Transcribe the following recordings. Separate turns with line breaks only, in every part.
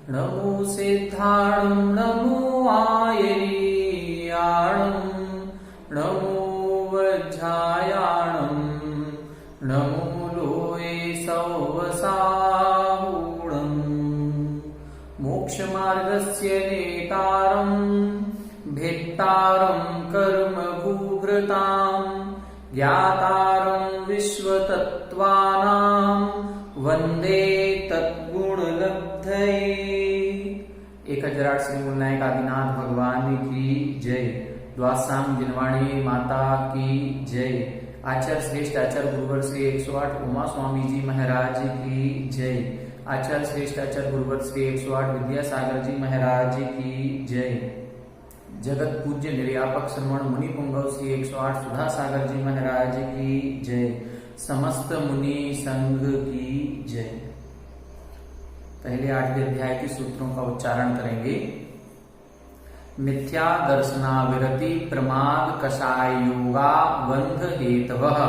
नमो सिद्धाणं नमो आयर्याणं नमो वज्रायाणं नमो लोये सौवसाहूणं मोक्षमार्गस्य नेतारं भेत्तारं कर्मभूभृतां ज्ञातारं विश्वतत्त्वानां वंदे तद्गुणलब्धये। 1008 श्री मूलनायक आदिनाथ भगवान की जय। द्वासाम जिनवाणी माता की जय। आचार्य श्रेष्ठ आचार्य गुरुवर श्री 108 उमा स्वामी जी महाराज की जय। आचार्य श्रेष्ठ आचार्य गुरुवर श्री 108 विद्यासागर जी महाराज की जय। जगत पूज्य निर्यापक श्रवण मुनि पुंगव श्री 108 सुधा सागर जी महाराज की जय। समस्त मुनि संघ की जय। पहले 8वें अध्याय के सूत्रों का उच्चारण करेंगे। मिथ्या दर्शनाविरति प्रमाद कषाय योगा बंध हेतवः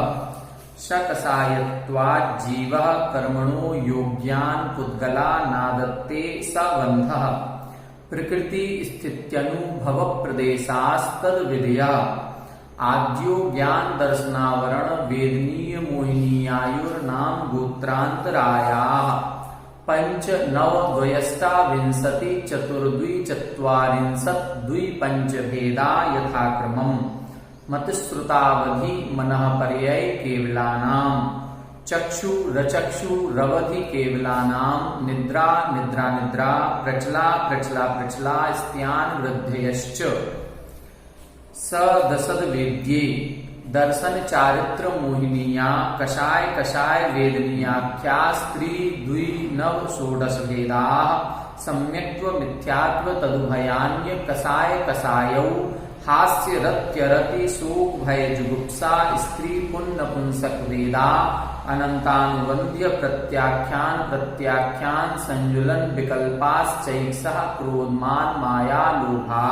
शकषायत्वात् जीवः कर्मणो योग्यान् पुद्गला नादत्ते स बन्धः प्रकृति स्थित्यनुभव प्रदेशास्तद विधेयः आद्यो ज्ञान दर्शनावरण वेदनीय मोहिनीयायुर्नाम गोत्रांतरायाः पंच नव द्वयष्टाविंशति चतुर्द्वि चत्वारिंशत् द्वि पंच भेदा यथाक्रमम् मतश्रुतावधि मनः पर्यय केवलानां चक्षु रचक्षु रवधि केवलानां निद्रा निद्रा निद्रा प्रचला प्रचला प्रचला स्त्यान वृद्धयश्च सदसद वेद्ये दर्शन चारित्र मोहिनीया कषाय कषाय वेदनीयाख्या स्त्री द्वि नव षोडश भेदा सम्यक्त्व मिथ्यात्व तदुभयान्य कषाय कषायौ हास्य रत्यरति शोक भय जुगुप्सा स्त्री पुण्य पुंसक वेदा अनंतानुबंध्य प्रत्याख्यान प्रत्याख्यान संजुलन विकल्पाश्चैषः क्रोधमान माया लोभा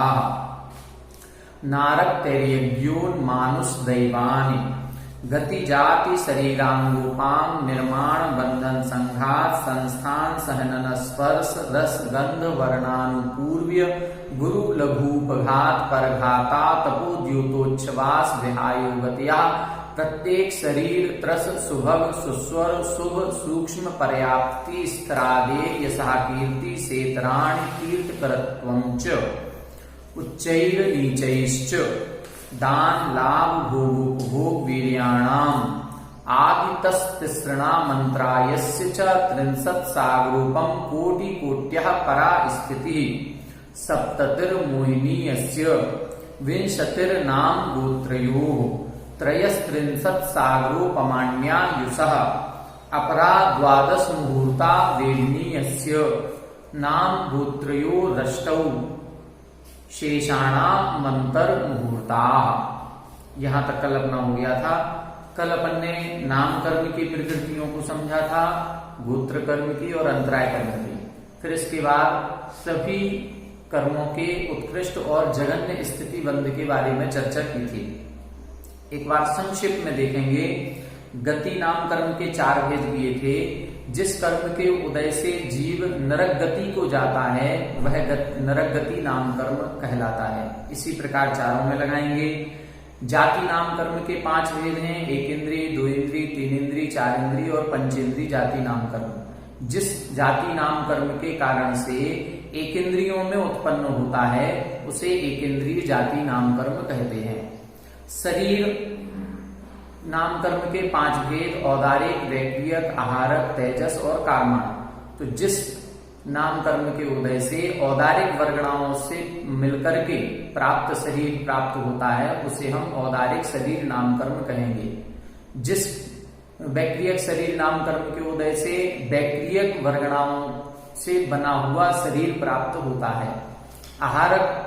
नारक तैर्यज्ञोन्मानुष दैवानि गति जाति शरीरांगोपांग निर्माण बंधन संघात संस्थान सहनन स्पर्श रस गंध वर्णानुपूर्व्य गुरु लघुपघात परघाता तपोद्योतोच्छवास विहायोगतया प्रत्येक शरीर त्रस सुभग सुस्वर शुभ सूक्ष्म पर्याप्ति स्त्रादे यशा कीर्ति सेतराणि कीर्तकरत्वं च उच्चैर नीचैश्च दान लाभ भोगोपभोग वीर्याणाम आदितस्तिसृणा मंत्रायस्य च 30 सागरूपम कोटि कोट्यः परा स्थिति सप्ततिर्मोहिनीयस्य विंशतिर्नाम गोत्रयोः त्रयस्त्रिंशत् सागरोपमाण्यायुषः अपरा 12 मुहूर्ता वेदिनीयस्य नाम गोत्रयोरष्टौ शेषाणाम मंतर मुहूर्ता। यहां तक कल अपना हो गया था। कल अपन ने नाम कर्म की प्रकृतियों को समझा था, गोत्र कर्म की और अंतराय कर्म की। फिर इसके बाद सभी कर्मों के उत्कृष्ट और जघन्य स्थिति बंध के बारे में चर्चा की थी। एक बार संक्षिप्त में देखेंगे। गति नाम कर्म के 4 भेद किए थे। जिस कर्म के उदय से जीव नरक गति को जाता है वह नरक गति नाम कर्म कहलाता है। इसी प्रकार चारों में लगाएंगे। जाति नाम कर्म के 5 भेद हैं। 1 इंद्रिय, 2 इंद्रिय, 3 इंद्रिय, 4 इंद्रिय और 5 इंद्रिय जाति नाम कर्म। जिस जाति नाम कर्म के कारण से 1 इंद्रियों में उत्पन्न होता है उसे 1 इंद्रिय जाति नाम कर्म कहते हैं। शरीर नाम कर्म के 5 भेद औदारिक, वैक्रियक, आहारक, तेजस और कारमा। तो जिस नाम कर्म के उदय से औदारिक वर्गणाओं से मिलकर के प्राप्त शरीर प्राप्त होता है उसे हम औदारिक शरीर नाम कर्म कहेंगे। जिस वैक्रियक शरीर नाम कर्म के उदय से वैक्रियक वर्गणाओं से बना हुआ शरीर प्राप्त होता है। आहारक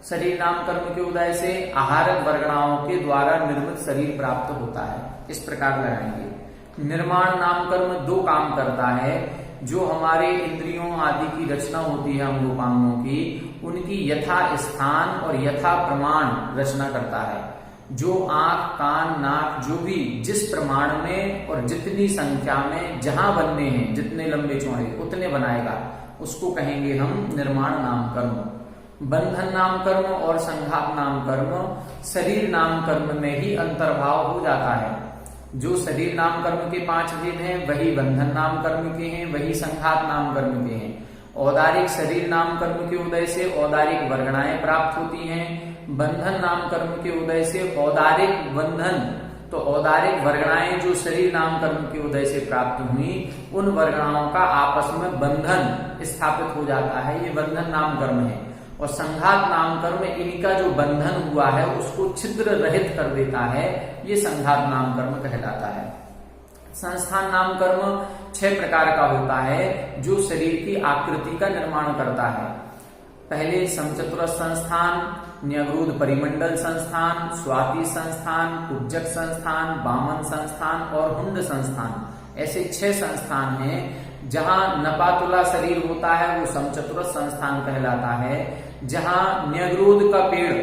शरीर नाम कर्म के उदय से आहारक वर्गणाओं के द्वारा निर्मित शरीर प्राप्त होता है। इस प्रकार लगाएंगे। निर्माण नाम कर्म दो काम करता है। जो हमारे इंद्रियों आदि की रचना होती है अंगोपांगों की, उनकी यथा स्थान और यथा प्रमाण रचना करता है। जो आंख, कान, नाक जो भी जिस प्रमाण में और जितनी संख्या में जहां बनने हैं, जितने लंबे चौड़े उतने बनाएगा, उसको कहेंगे हम निर्माण नाम कर्म। बंधन नाम कर्म और संघात नाम कर्म शरीर नाम कर्म में ही अंतर्भाव हो जाता है। जो शरीर नाम कर्म के 5 भेद हैं वही बंधन नाम कर्म के हैं, वही संघात नाम कर्म के हैं। औदारिक शरीर नाम कर्म के उदय से औदारिक वर्गणाएं प्राप्त होती हैं। बंधन नाम कर्म के उदय से औदारिक बंधन, तो औदारिक वर्गणाएं जो शरीर नाम कर्म के उदय से प्राप्त हुई, उन वर्गणाओं का आपस में बंधन स्थापित हो जाता है। ये बंधन नाम कर्म है। और संघात नाम कर्म इनका जो बंधन हुआ है उसको छिद्र रहित कर देता है। ये संघात नाम कर्म कहलाता है। संस्थान नाम कर्म 6 प्रकार का होता है जो शरीर की आकृति का निर्माण करता है। पहले समचतुरस्र संस्थान, न्यग्रोध परिमंडल संस्थान, स्वाति संस्थान, कुब्जक संस्थान, वामन संस्थान और हुंड संस्थान। ऐसे 6 संस्थान हैं। जहां नपातुला शरीर होता है वो समचतुरस्र संस्थान कहलाता है। जहां न्यग्रोध का पेड़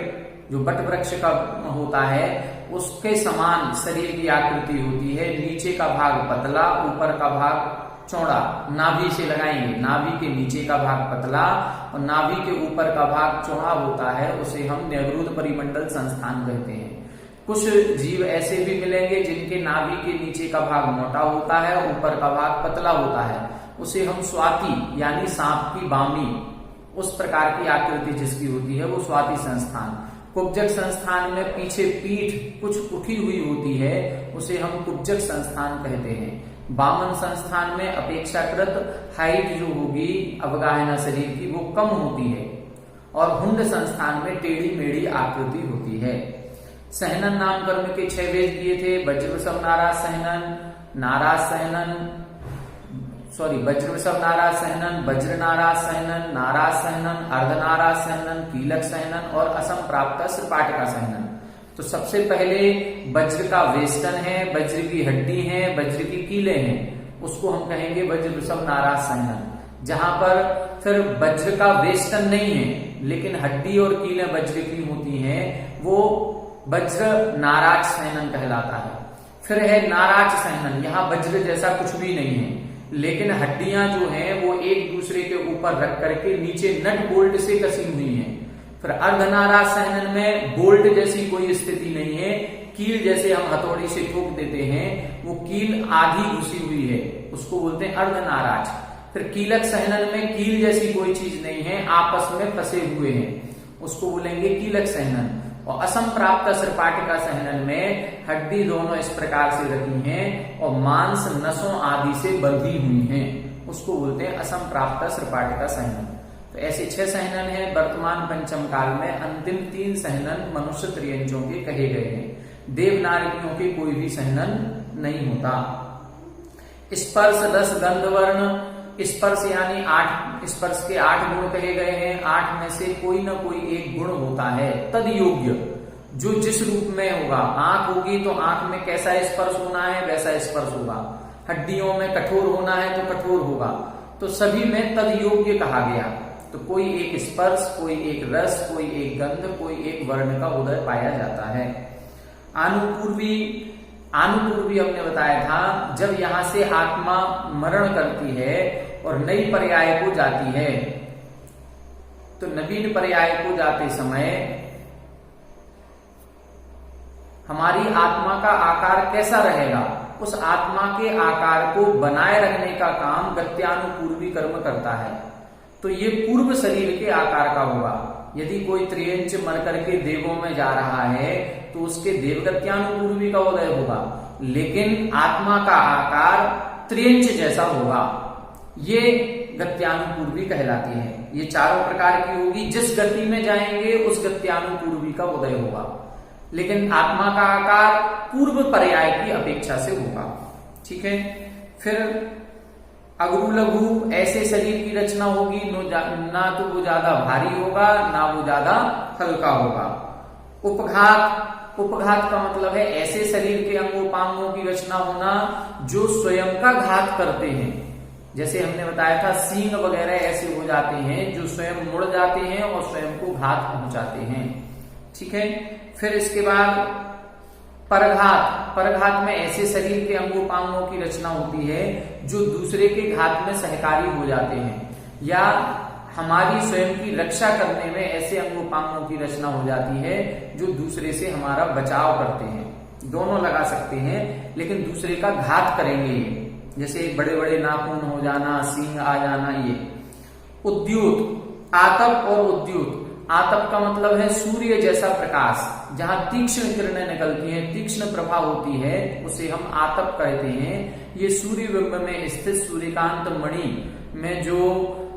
जो बट वृक्ष का होता है उसके समान शरीर की आकृति होती है। नीचे का भाग पतला, ऊपर का भाग चौड़ा। नाभि से लगाएंगे, नाभि के नीचे का भाग पतला और नाभि के ऊपर का भाग चौड़ा होता है। उसे हम न्यग्रोध परिमंडल संस्थान कहते हैं। कुछ जीव ऐसे भी मिलेंगे जिनके नाभि के नीचे का भाग मोटा होता है, ऊपर का भाग पतला होता है। उसे हम स्वाति यानी सांप की बामी, उस प्रकार की आकृति जिसकी होती है वो स्वाति संस्थान। कुब्जक संस्थान में पीछे पीठ कुछ उठी हुई होती है, उसे हम कुब्जक संस्थान कहते हैं। वामन संस्थान में अपेक्षाकृत हाइट जो होगी अवगाहना शरीर की वो कम होती है। और हुंड संस्थान में टेढ़ी मेढ़ी आकृति होती है। सहनन नाम कर्म के 6 भेद दिए थे। वज्रवृषभ नाराज सहनन, नाराज सहनन, वज्रवृषभ नाराज सहनन, वज्र नाराज सहनन, नाराज सहनन, अर्धनाराज सहनन, कीलक सहनन और असंप्राप्त सृपाटिका सहनन। तो सबसे पहले वज्र का वेष्टन है, वज्र की हड्डी है, वज्र की कीलें हैं, उसको हम कहेंगे वज्रवृषभ नाराज सहनन। जहां पर फिर वज्र का वेष्टन नहीं है लेकिन हड्डी और कीलें वज्र की होती हैं, वो वज्र नाराज सहनन कहलाता है। फिर है नाराज सहनन। यहाँ वज्र जैसा कुछ भी नहीं है लेकिन हड्डियां जो हैं वो एक दूसरे के ऊपर रख करके नीचे नट बोल्ट से कसी हुई हैं। फिर अर्धनाराज सहनन में बोल्ट जैसी कोई स्थिति नहीं है, कील जैसे हम हथौड़ी से ठोक देते हैं वो कील आधी घुसी हुई है, उसको बोलते हैं अर्धनाराज। फिर कीलक सहनन में कील जैसी कोई चीज नहीं है, आपस में फंसे हुए हैं, उसको बोलेंगे कीलक सहनन। और असंप्राप्त सृपाटिका सहनन में हड्डी दोनों इस प्रकार से रखी हैं और मांस नसों आदि से बंधी हुई हैं, उसको बोलते हैं असंप्राप्त सृपाटिका सहनन। तो ऐसे 6 सहनन है। वर्तमान पंचम काल में अंतिम 3 सहनन मनुष्य त्रियंचों के कहे गए हैं। देवनारकियों के कोई भी सहनन नहीं होता। स्पर्श, रस, गंध, वर्ण। स्पर्श यानी 8 स्पर्श के 8 गुण कहे गए हैं। 8 में से कोई ना कोई एक गुण होता है तद योग्य, जो जिस रूप में होगा। आंख होगी तो आंख में कैसा स्पर्श होना है वैसा स्पर्श होगा। हड्डियों में कठोर होना है तो कठोर होगा। तो सभी में तद योग्य कहा गया। तो कोई एक स्पर्श, कोई एक रस, कोई एक गंध, कोई एक वर्ण का उदय पाया जाता है। आनुपूर्वी हमने बताया था, जब यहां से आत्मा मरण करती है और नई पर्याय को जाती है, तो नवीन पर्याय को जाते समय हमारी आत्मा का आकार कैसा रहेगा, उस आत्मा के आकार को बनाए रखने का काम गत्यानुपूर्वी कर्म करता है। तो ये पूर्व शरीर के आकार का होगा। यदि कोई त्रियंच मर करके देवों में जा रहा है तो उसके देवगत्यानुपूर्वी का उदय होगा, लेकिन आत्मा का आकार त्रियंच जैसा होगा। ये गत्यानुपूर्वी कहलाती है। ये चारों प्रकार की होगी। जिस गति में जाएंगे उस गत्यानुपूर्वी का उदय होगा, लेकिन आत्मा का आकार पूर्व पर्याय की अपेक्षा से होगा। ठीक है। फिर अगरू लघु ऐसे शरीर की रचना होगी ना तो वो ज्यादा भारी होगा ना वो ज्यादा हल्का होगा। उपघात का मतलब है ऐसे शरीर के अंगोपांगों की रचना होना जो स्वयं का घात करते हैं। जैसे हमने बताया था सींग वगैरह ऐसे हो जाते हैं जो स्वयं मुड़ जाते हैं और स्वयं को घात पहुंचाते हैं। ठीक है, फिर इसके बाद परघात में ऐसे शरीर के अंगोपांगों की रचना होती है जो दूसरे के घात में सहकारी हो जाते हैं या हमारी स्वयं की रक्षा करने में ऐसे अंगोपांगों की रचना हो जाती है जो दूसरे से हमारा बचाव करते हैं। दोनों लगा सकते हैं लेकिन दूसरे का घात करेंगे, जैसे बड़े बड़े नाखून हो जाना, सींग आ जाना। ये उद्यूत, आतप और उद्यूत। आतप का मतलब है सूर्य जैसा प्रकाश, जहां तीक्ष्ण किरणें निकलती हैं, तीक्ष्ण प्रभा होती है, उसे हम आतप कहते हैं। ये सूर्य बिंब में स्थित सूर्यकांत मणि में जो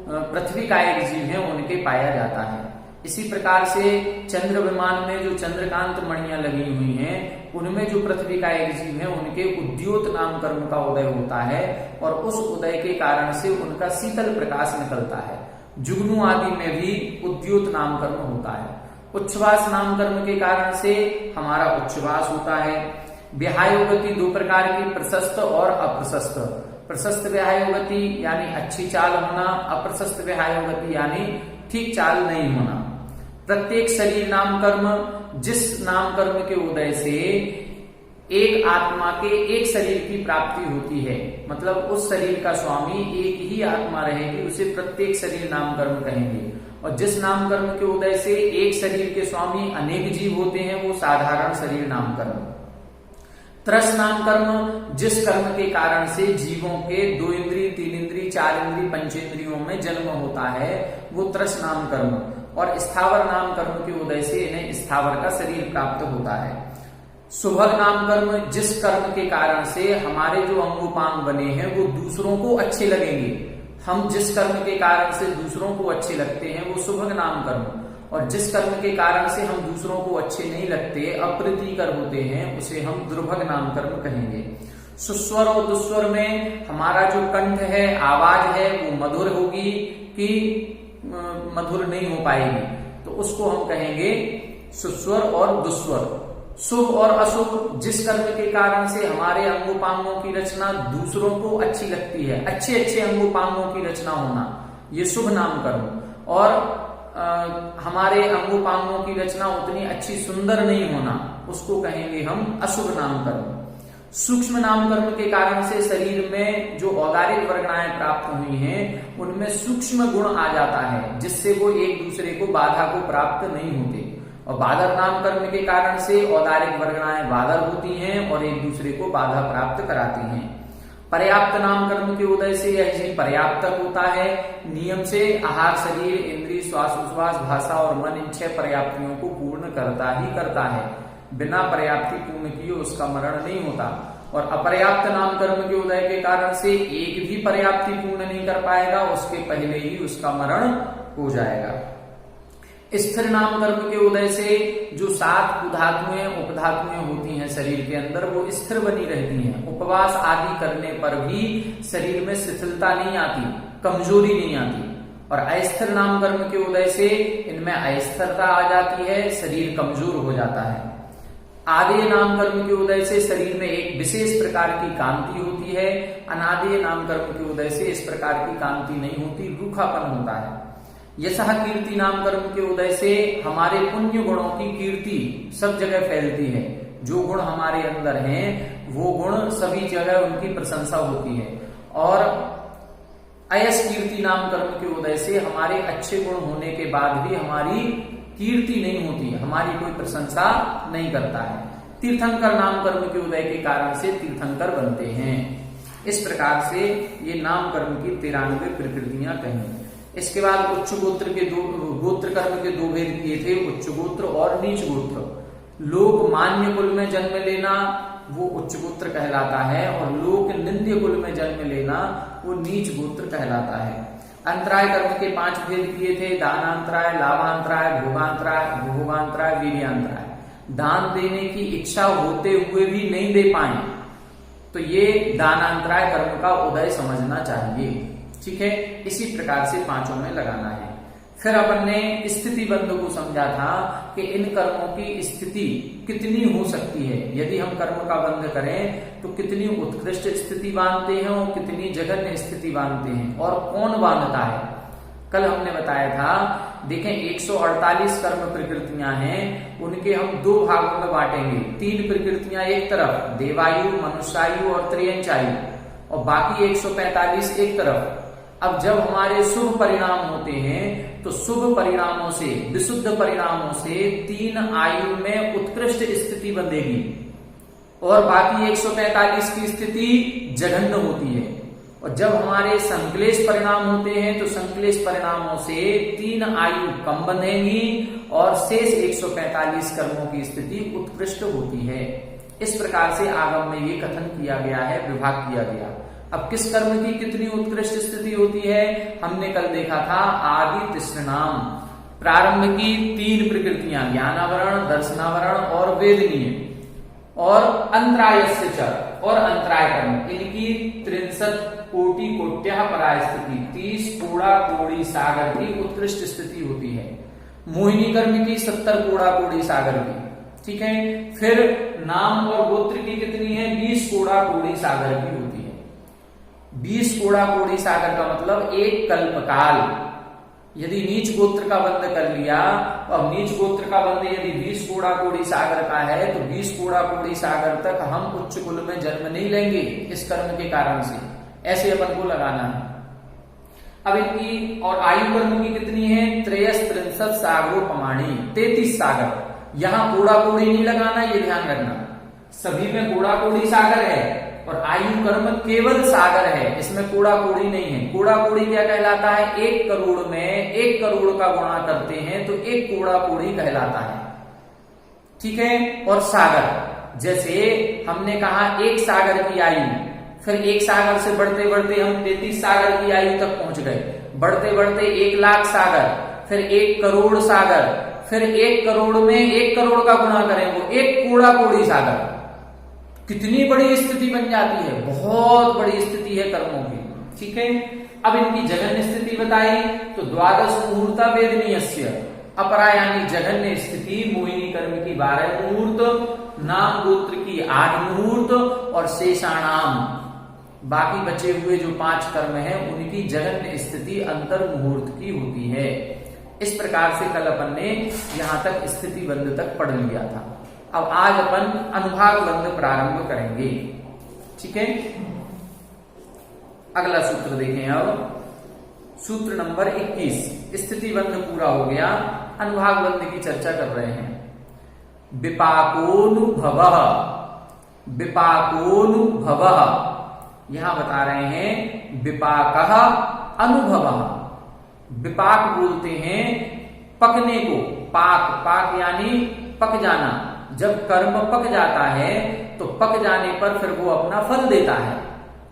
पृथ्वी का एक जीव है उनके पाया जाता है। इसी प्रकार से चंद्र विमान में जो चंद्रकांत मणियां लगी हुई हैं उनमें जो पृथ्वी का एक जीव है उनके उद्योत नाम कर्म का उदय होता है और उस उदय के कारण से उनका शीतल प्रकाश निकलता है। जुगनू आदि में भी उद्योत नाम कर्म होता है। उच्छ्वास नाम कर्म के कारण से हमारा उच्छ्वास होता है। विहायोगति दो प्रकार की, प्रशस्त और अप्रशस्त। प्रशस्त विहायोगति यानी अच्छी चाल होना, अप्रशस्त विहायोगति यानी ठीक चाल नहीं होना। प्रत्येक शरीर नाम कर्म, जिस नाम कर्म के उदय से एक आत्मा के एक शरीर की प्राप्ति होती है, मतलब उस शरीर का स्वामी एक ही आत्मा रहेगी, उसे प्रत्येक शरीर नाम कर्म कहेंगे। और जिस नाम कर्म के उदय से एक शरीर के स्वामी अनेक जीव होते हैं वो साधारण शरीर नाम कर्म। त्रस नाम कर्म, जिस कर्म के कारण से जीवों के 2 इंद्रिय, 3 इंद्रिय, 4 इंद्रिय, पंचेंद्रियों में जन्म होता है वो त्रस नाम कर्म। और स्थावर नाम कर्म के उदय से इन्हें स्थावर का शरीर प्राप्त होता है। सुभग नाम कर्म, जिस कर्म के कारण से हमारे जो अंगोपांग बने हैं वो दूसरों को अच्छे लगेंगे। हम जिस कर्म के कारण से दूसरों को अच्छे लगते हैं वो सुभग नाम कर्म, और जिस कर्म के कारण से हम दूसरों को अच्छे नहीं लगते, अप्रीतिकर होते हैं, उसे हम दुर्भग नाम कर्म कहेंगे। सुस्वर और दुस्वर में हमारा जो कंठ है, आवाज है, वो मधुर होगी कि मधुर नहीं हो पाएगी, तो उसको हम कहेंगे सुस्वर और दुस्वर। शुभ और अशुभ, जिस कर्म के कारण से हमारे अंगोपांगों की रचना दूसरों को अच्छी लगती है, अच्छे अच्छे अंगोपांगों की रचना होना, ये शुभ नाम कर्म। और हमारे अंगोपांगों की रचना उतनी अच्छी सुंदर नहीं होना, उसको कहेंगे हम अशुभ नाम कर्म। सूक्ष्म नाम कर्म के कारण से शरीर में जो औदारिक वर्गणाएं प्राप्त हुई हैं उनमें सूक्ष्म गुण आ जाता है, जिससे वो एक दूसरे को बाधा को प्राप्त नहीं होते। और बादर नाम कर्म के कारण से औदारिक वर्गणाएं बादर होती हैं और एक दूसरे को बाधा प्राप्त कराती हैं। पर्याप्त नाम कर्म के उदय से यह जीव पर्याप्तक होता है, नियम से आहार, शरीर, इंद्रिय, श्वास उच्छ्वास, भाषा और मन इन 6 पर्याप्तियों को पूर्ण करता ही करता है। बिना पर्याप्ति पूर्ण किए उसका मरण नहीं होता। और अपर्याप्त नाम कर्म के उदय के कारण से एक भी पर्याप्ति पूर्ण नहीं कर पाएगा, उसके पहले ही उसका मरण हो जाएगा। स्थिर नाम कर्म के उदय से जो 7 कुधातुएं उपधातुएं होती हैं शरीर के अंदर, वो स्थिर बनी रहती हैं। उपवास आदि करने पर भी शरीर में शिथिलता नहीं आती, कमजोरी नहीं आती। और अस्थिर नाम कर्म के उदय से इनमें अस्थिरता आ जाती है, शरीर कमजोर हो जाता है। आदेय नाम कर्म के उदय से शरीर में एक विशेष प्रकार की कांति होती है, अनादेय नाम कर्म के उदय से इस प्रकार की कांति नहीं होती, रूखापन होता है। यशः कीर्ति नाम कर्म के उदय से हमारे पुण्य गुणों की कीर्ति सब जगह फैलती है। जो गुण हमारे अंदर हैं वो गुण सभी जगह उनकी प्रशंसा होती है। और अयश कीर्ति नाम कर्म के उदय से हमारे अच्छे गुण होने के बाद भी हमारी कीर्ति नहीं होती है, हमारी कोई प्रशंसा नहीं करता है। तीर्थंकर नाम कर्म के उदय के कारण से तीर्थंकर बनते हैं। इस प्रकार से ये नाम कर्म की 93 प्रकृतियां कहीं। इसके बाद उच्च गोत्र के गोत्र कर्म के 2 भेद किए थे, उच्च गोत्र और नीच गोत्र। लोक मान्य कुल में जन्म लेना वो उच्च गोत्र कहलाता है, और लोक निंद्य कुल में जन्म लेना वो नीच गोत्र कहलाता है। अंतराय कर्म के 5 भेद किए थे, दानांतराय, लाभांतराय, भोगांतराय, वीर्यांतराय। दान देने की इच्छा होते हुए भी नहीं दे पाए तो ये दानांतराय कर्म का उदय समझना चाहिए। ठीक है, इसी प्रकार से पांचों में लगाना है। फिर अपन ने स्थिति बंध को समझा था कि इन कर्मों की स्थिति कितनी हो सकती है। यदि हम कर्म का बंध करें तो कितनी उत्कृष्ट स्थिति बांधते हैं और कितनी जघन्य स्थिति बांधते हैं, और कौन बांधता है। कल हमने बताया था, देखें 148 कर्म प्रकृतियां हैं, उनके हम दो भागों में बांटेंगे। 3 प्रकृतियां एक तरफ, देवायु, मनुष्यायु और त्रियंचायु, और बाकी 145 एक तरफ। अब जब हमारे शुभ परिणाम होते हैं तो शुभ परिणामों से, विशुद्ध परिणामों से 3 आयु में उत्कृष्ट स्थिति बंधेगी, और बाकी 145 की स्थिति जघन्य होती है। और जब हमारे संक्लेश परिणाम होते हैं तो संक्लेश परिणामों से 3 आयु कम बंधेंगी, और शेष 145 कर्मों की स्थिति उत्कृष्ट होती है। इस प्रकार से आगम में ये कथन किया गया है, विभाग किया गया। अब किस कर्म की कितनी उत्कृष्ट स्थिति होती है, हमने कल देखा था। आदि तिसृणाम, प्रारंभ की 3 प्रकृतियां, ज्ञानावरण, दर्शनावरण और वेदनीय, और अंतरायस्य च, और अंतराय कर्म, इनकी 63 कोटि कोट्यः परास्थिति, 30 कोड़ा कोड़ी सागर की उत्कृष्ट स्थिति होती है। मोहिनी कर्म की 70 कोड़ा कोड़ी सागर की। ठीक है, फिर नाम और गोत्र की कितनी है, 20 कोड़ा कोड़ी सागर की होती है। 20 कोड़ा कोड़ी सागर का मतलब एक कल्पकाल। यदि नीच गोत्र का बंध कर लिया, और नीच गोत्र का बंध यदि 20 कोड़ा कोड़ी सागर का है, तो 20 कोड़ा कोड़ी सागर तक हम उच्च कुल में जन्म नहीं लेंगे इस कर्म के कारण से। ऐसे अपन को लगाना है। अब इनकी और आयु कर्म की कितनी है, 63 सागरोपमाणी, 33 सागर। यहां कोड़ा कोड़ी नहीं लगाना, ये ध्यान रखना। सभी में कोड़ा कोड़ी सागर है, और आयु कर्म केवल सागर है, इसमें कोड़ा कोड़ी नहीं है। कोड़ा कोड़ी क्या कहलाता है, 1 करोड़ में 1 करोड़ का गुणा करते हैं तो 1 कोड़ा कोड़ी कहलाता है। ठीक है, और सागर, जैसे हमने कहा 1 सागर की आयु, फिर 1 सागर से बढ़ते बढ़ते हम 33 सागर की आयु तक पहुंच गए, बढ़ते बढ़ते 1 लाख सागर, फिर 1 करोड़ सागर, फिर 1 करोड़ में 1 करोड़ का गुणा करें वो 1 कोड़ा कोड़ी सागर। कितनी बड़ी स्थिति बन जाती है, बहुत बड़ी स्थिति है कर्मों की। ठीक है, अब इनकी जघन्य स्थिति बताई तो 12 मुहूर्ता वेदनीयस्य, अपरा यानी जघन्य स्थिति मोहिनी कर्म की 12 मुहूर्त, नाम गोत्र की 8 मुहूर्त, और शेषाणाम बाकी बचे हुए जो 5 कर्म हैं उनकी जघन्य स्थिति अंतर मुहूर्त की होती है। इस प्रकार से कल अपन ने यहां तक स्थिति बंध तक पढ़ लिया था। अब आज अपन अनुभाग बंध प्रारंभ करेंगे। ठीक है, अगला सूत्र देखें। अब सूत्र नंबर 21, स्थिति बंध पूरा हो गया, अनुभाग बंध की चर्चा कर रहे हैं। विपाकोनुभवः, विपाकोनुभवः, यहां बता रहे हैं विपाकः अनुभवः। विपाक बोलते हैं पकने को, पाक, पाक यानी पक जाना। जब कर्म पक जाता है तो पक जाने पर फिर वो अपना फल देता है।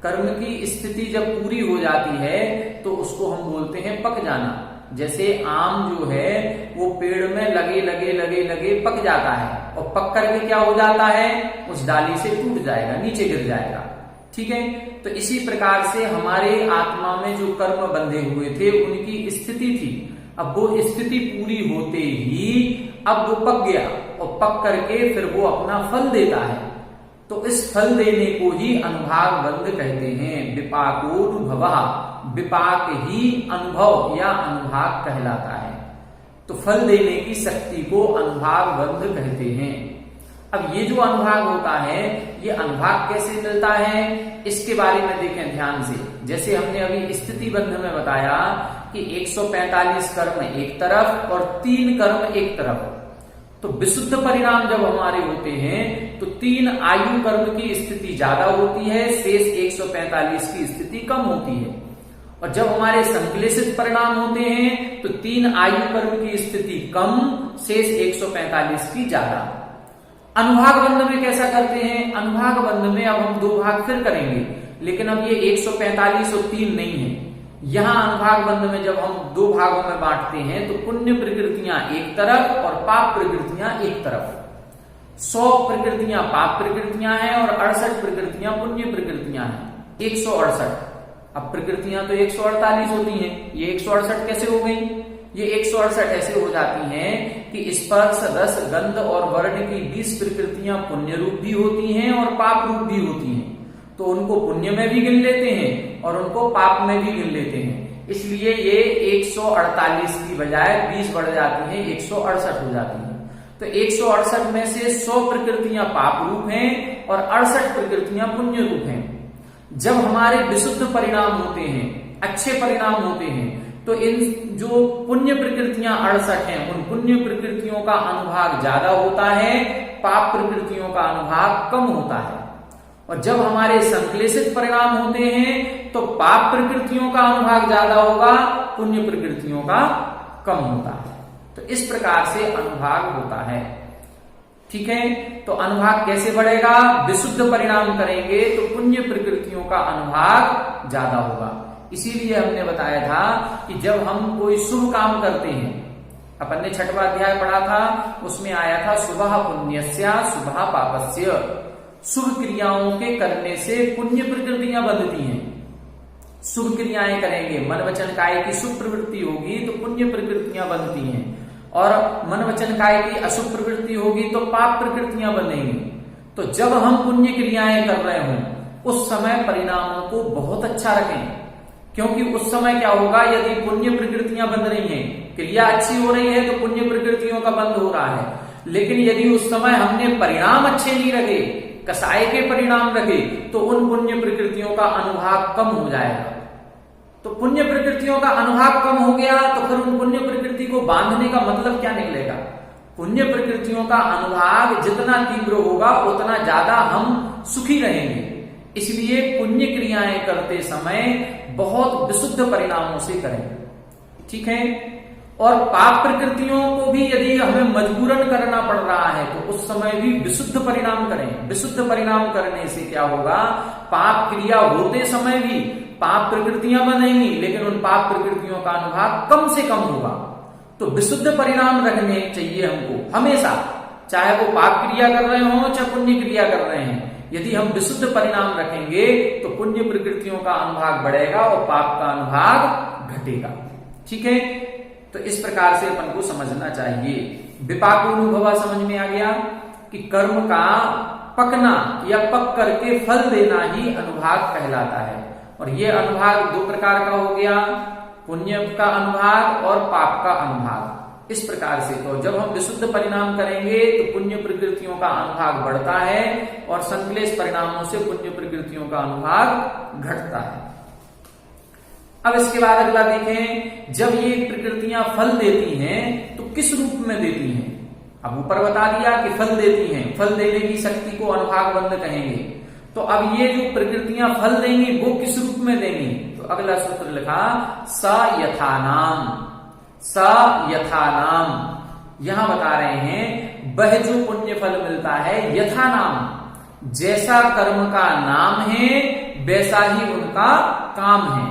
कर्म की स्थिति जब पूरी हो जाती है तो उसको हम बोलते हैं पक जाना। जैसे आम जो है वो पेड़ में लगे लगे लगे लगे पक जाता है, और पक करके क्या हो जाता है, उस डाली से टूट जाएगा, नीचे गिर जाएगा। ठीक है, तो इसी प्रकार से हमारे आत्मा में जो कर्म बंधे हुए थे उनकी स्थिति थी। अब वो स्थिति पूरी होते ही अब वो पक गया, और पक करके फिर वो अपना फल देता है। तो इस फल देने को ही अनुभाग बंध कहते हैं। विपाकोनुभवः, विपाक ही अनुभव या अनुभाग कहलाता है। तो फल देने की शक्ति को अनुभाग बंध कहते हैं। अब ये जो अनुभाग होता है, ये अनुभाग कैसे मिलता है, इसके बारे में देखें ध्यान से। जैसे हमने अभी स्थिति बंध में बताया कि 145 कर्म एक तरफ और 3 कर्म एक तरफ। तो विशुद्ध परिणाम जब हमारे होते हैं तो 3 आयु कर्म की स्थिति ज्यादा होती है, शेष 145 की स्थिति कम होती है। और जब हमारे संक्लेशित परिणाम होते हैं तो 3 आयु कर्म की स्थिति कम, शेष 145 की ज्यादा। अनुभाग बंध में कैसा करते हैं, अनुभाग बंध में अब हम 2 भाग फिर करेंगे, लेकिन अब ये 145 और 3 नहीं है। यहां अनुभाग बंध में जब हम 2 भागों में बांटते हैं तो पुण्य प्रकृतियां एक तरफ और पाप प्रकृतियां एक तरफ। 100 प्रकृतियां पाप प्रकृतियां हैं और 68 प्रकृतियां पुण्य प्रकृतियां हैं। 168। अब प्रकृतियां तो 148 होती हैं, ये 168 कैसे हो गई? ये 168 ऐसे हो जाती हैं कि स्पर्श, रस, गंध और वर्ण की 20 प्रकृतियां पुण्य रूप भी होती हैं और पाप रूप भी होती हैं। तो उनको पुण्य में भी गिन लेते हैं और उनको पाप में भी गिन लेते हैं। इसलिए ये 148 की बजाय 20 बढ़ जाती हैं, 168 हो जाती है। तो 168 में से 100 प्रकृतियां पाप रूप हैं और 68 प्रकृतियां पुण्य रूप हैं। जब हमारे विशुद्ध परिणाम होते हैं, अच्छे परिणाम होते हैं, तो इन जो पुण्य प्रकृतियां 68 हैं, उन पुण्य प्रकृतियों का अनुभाग ज्यादा होता है, पाप प्रकृतियों का अनुभाग कम होता है। और जब हमारे संश्लेषित परिणाम होते हैं तो पाप प्रकृतियों का अनुभाग ज्यादा होगा, पुण्य प्रकृतियों का कम होता है। तो इस प्रकार से अनुभाग होता है। ठीक है, तो अनुभाग कैसे बढ़ेगा? विशुद्ध परिणाम करेंगे तो पुण्य प्रकृतियों का अनुभाग ज्यादा होगा। इसीलिए हमने बताया था कि जब हम कोई शुभ काम करते हैं, अपन ने 6वां अध्याय पढ़ा था, उसमें आया था शुभः पुण्यस्य शुभः पापस्य। शुभ क्रियाओं के करने से पुण्य प्रकृतियां बनती हैं। शुभ क्रियाएं करेंगे, मन वचन काय की शुभ प्रवृत्ति होगी तो पुण्य प्रकृतियां बनती हैं, और मन वचन काय की अशुभ प्रवृत्ति होगी तो पाप प्रकृतियां बनेंगी। तो जब हम पुण्य क्रियाएं कर रहे हों उस समय परिणामों को बहुत अच्छा रखें, क्योंकि उस समय क्या होगा, यदि पुण्य प्रकृतियां बन रही हैं, क्रिया अच्छी हो रही है तो पुण्य प्रकृतियों का बंद हो रहा है। लेकिन यदि उस समय हमने परिणाम अच्छे नहीं रखे, कसाय के परिणाम रखे, तो उन पुण्य प्रकृतियों का अनुभाग कम हो जाएगा। तो पुण्य प्रकृतियों का अनुभाग कम हो गया तो फिर उन पुण्य प्रकृति को बांधने का मतलब क्या निकलेगा? पुण्य प्रकृतियों का अनुभाग जितना तीव्र होगा उतना ज्यादा हम सुखी रहेंगे। इसलिए पुण्य क्रियाएं करते समय बहुत विशुद्ध परिणामों से करें। ठीक है, और पाप प्रकृतियों को भी यदि हमें मजबूरन करना पड़ रहा है तो उस समय भी विशुद्ध परिणाम करें। विशुद्ध परिणाम करने से क्या होगा, पाप क्रिया होते समय भी पाप प्रकृतियां बनेंगी, लेकिन उन पाप प्रकृतियों का अनुभाग कम से कम होगा। तो विशुद्ध परिणाम रखने चाहिए हमको हमेशा, चाहे वो पाप क्रिया कर रहे हो चाहे पुण्य क्रिया कर रहे हैं। यदि हम विशुद्ध परिणाम रखेंगे तो पुण्य प्रकृतियों का अनुभाग बढ़ेगा और पाप का अनुभाग घटेगा। ठीक है, तो इस प्रकार से अपन को समझना चाहिए। विपाकोनुभव समझ में आ गया कि कर्म का पकना या पक करके फल देना ही अनुभाग कहलाता है। और ये अनुभाग दो प्रकार का हो गया, पुण्य का अनुभाग और पाप का अनुभाग। इस प्रकार से तो जब हम विशुद्ध परिणाम करेंगे तो पुण्य प्रकृतियों का अनुभाग बढ़ता है और संश्लेष परिणामों से पुण्य प्रकृतियों का अनुभाग घटता है। अब इसके बाद अगला देखें, जब ये प्रकृतियां फल देती हैं तो किस रूप में देती हैं? अब ऊपर बता दिया कि फल देती हैं, फल देने की शक्ति को अनुभाग बंद कहेंगे। तो अब ये जो प्रकृतियां फल देंगी वो किस रूप में देंगी? तो अगला सूत्र लिखा स यथानाम। स यथानाम यहां बता रहे हैं वह जो पुण्य फल मिलता है यथानाम, जैसा कर्म का नाम है वैसा ही उनका काम है।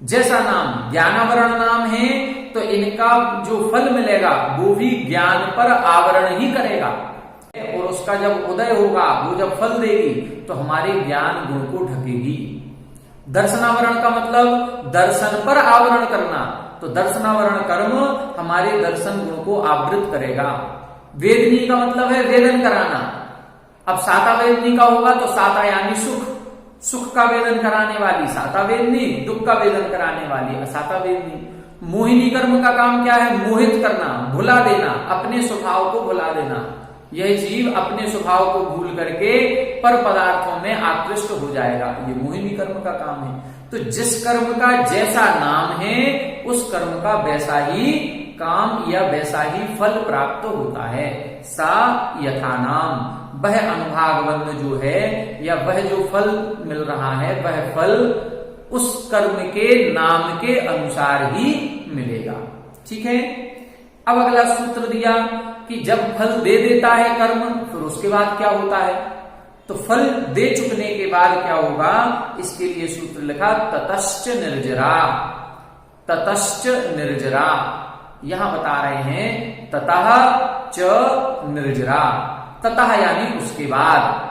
जैसा नाम ज्ञानावरण नाम है तो इनका जो फल मिलेगा वो भी ज्ञान पर आवरण ही करेगा, और उसका जब उदय होगा, वो जब फल देगी तो हमारे ज्ञान गुण को ढकेगी। दर्शनावरण का मतलब दर्शन पर आवरण करना, तो दर्शनावरण कर्म हमारे दर्शन गुण को आवृत करेगा। वेदनी का मतलब है वेदन कराना। अब साता वेदनी का होगा तो साता यानी सुख, सुख का वेदन कराने वाली साता वेदनी, दुख का वेदन कराने वाली असाता वेदनी। मोहिनी कर्म का काम क्या है? मोहित करना, भुला देना, अपने स्वभाव को भुला देना। यह जीव अपने स्वभाव को भूल करके पर पदार्थों में आकृष्ट हो जाएगा, ये मोहिनी कर्म का काम है। तो जिस कर्म का जैसा नाम है उस कर्म का वैसा ही काम या वैसा ही फल प्राप्त होता है। सा यथा नाम, वह अनुभागबंध जो है या वह जो फल मिल रहा है वह फल उस कर्म के नाम के अनुसार ही मिलेगा। ठीक है, अब अगला सूत्र दिया कि जब फल दे देता है कर्म फिर उसके बाद क्या होता है? तो फल दे चुकने के बाद क्या होगा, इसके लिए सूत्र लिखा ततश्च निर्जरा। ततश्च निर्जरा यहां बता रहे हैं ततः च निर्जरा, ततः यानी उसके बाद।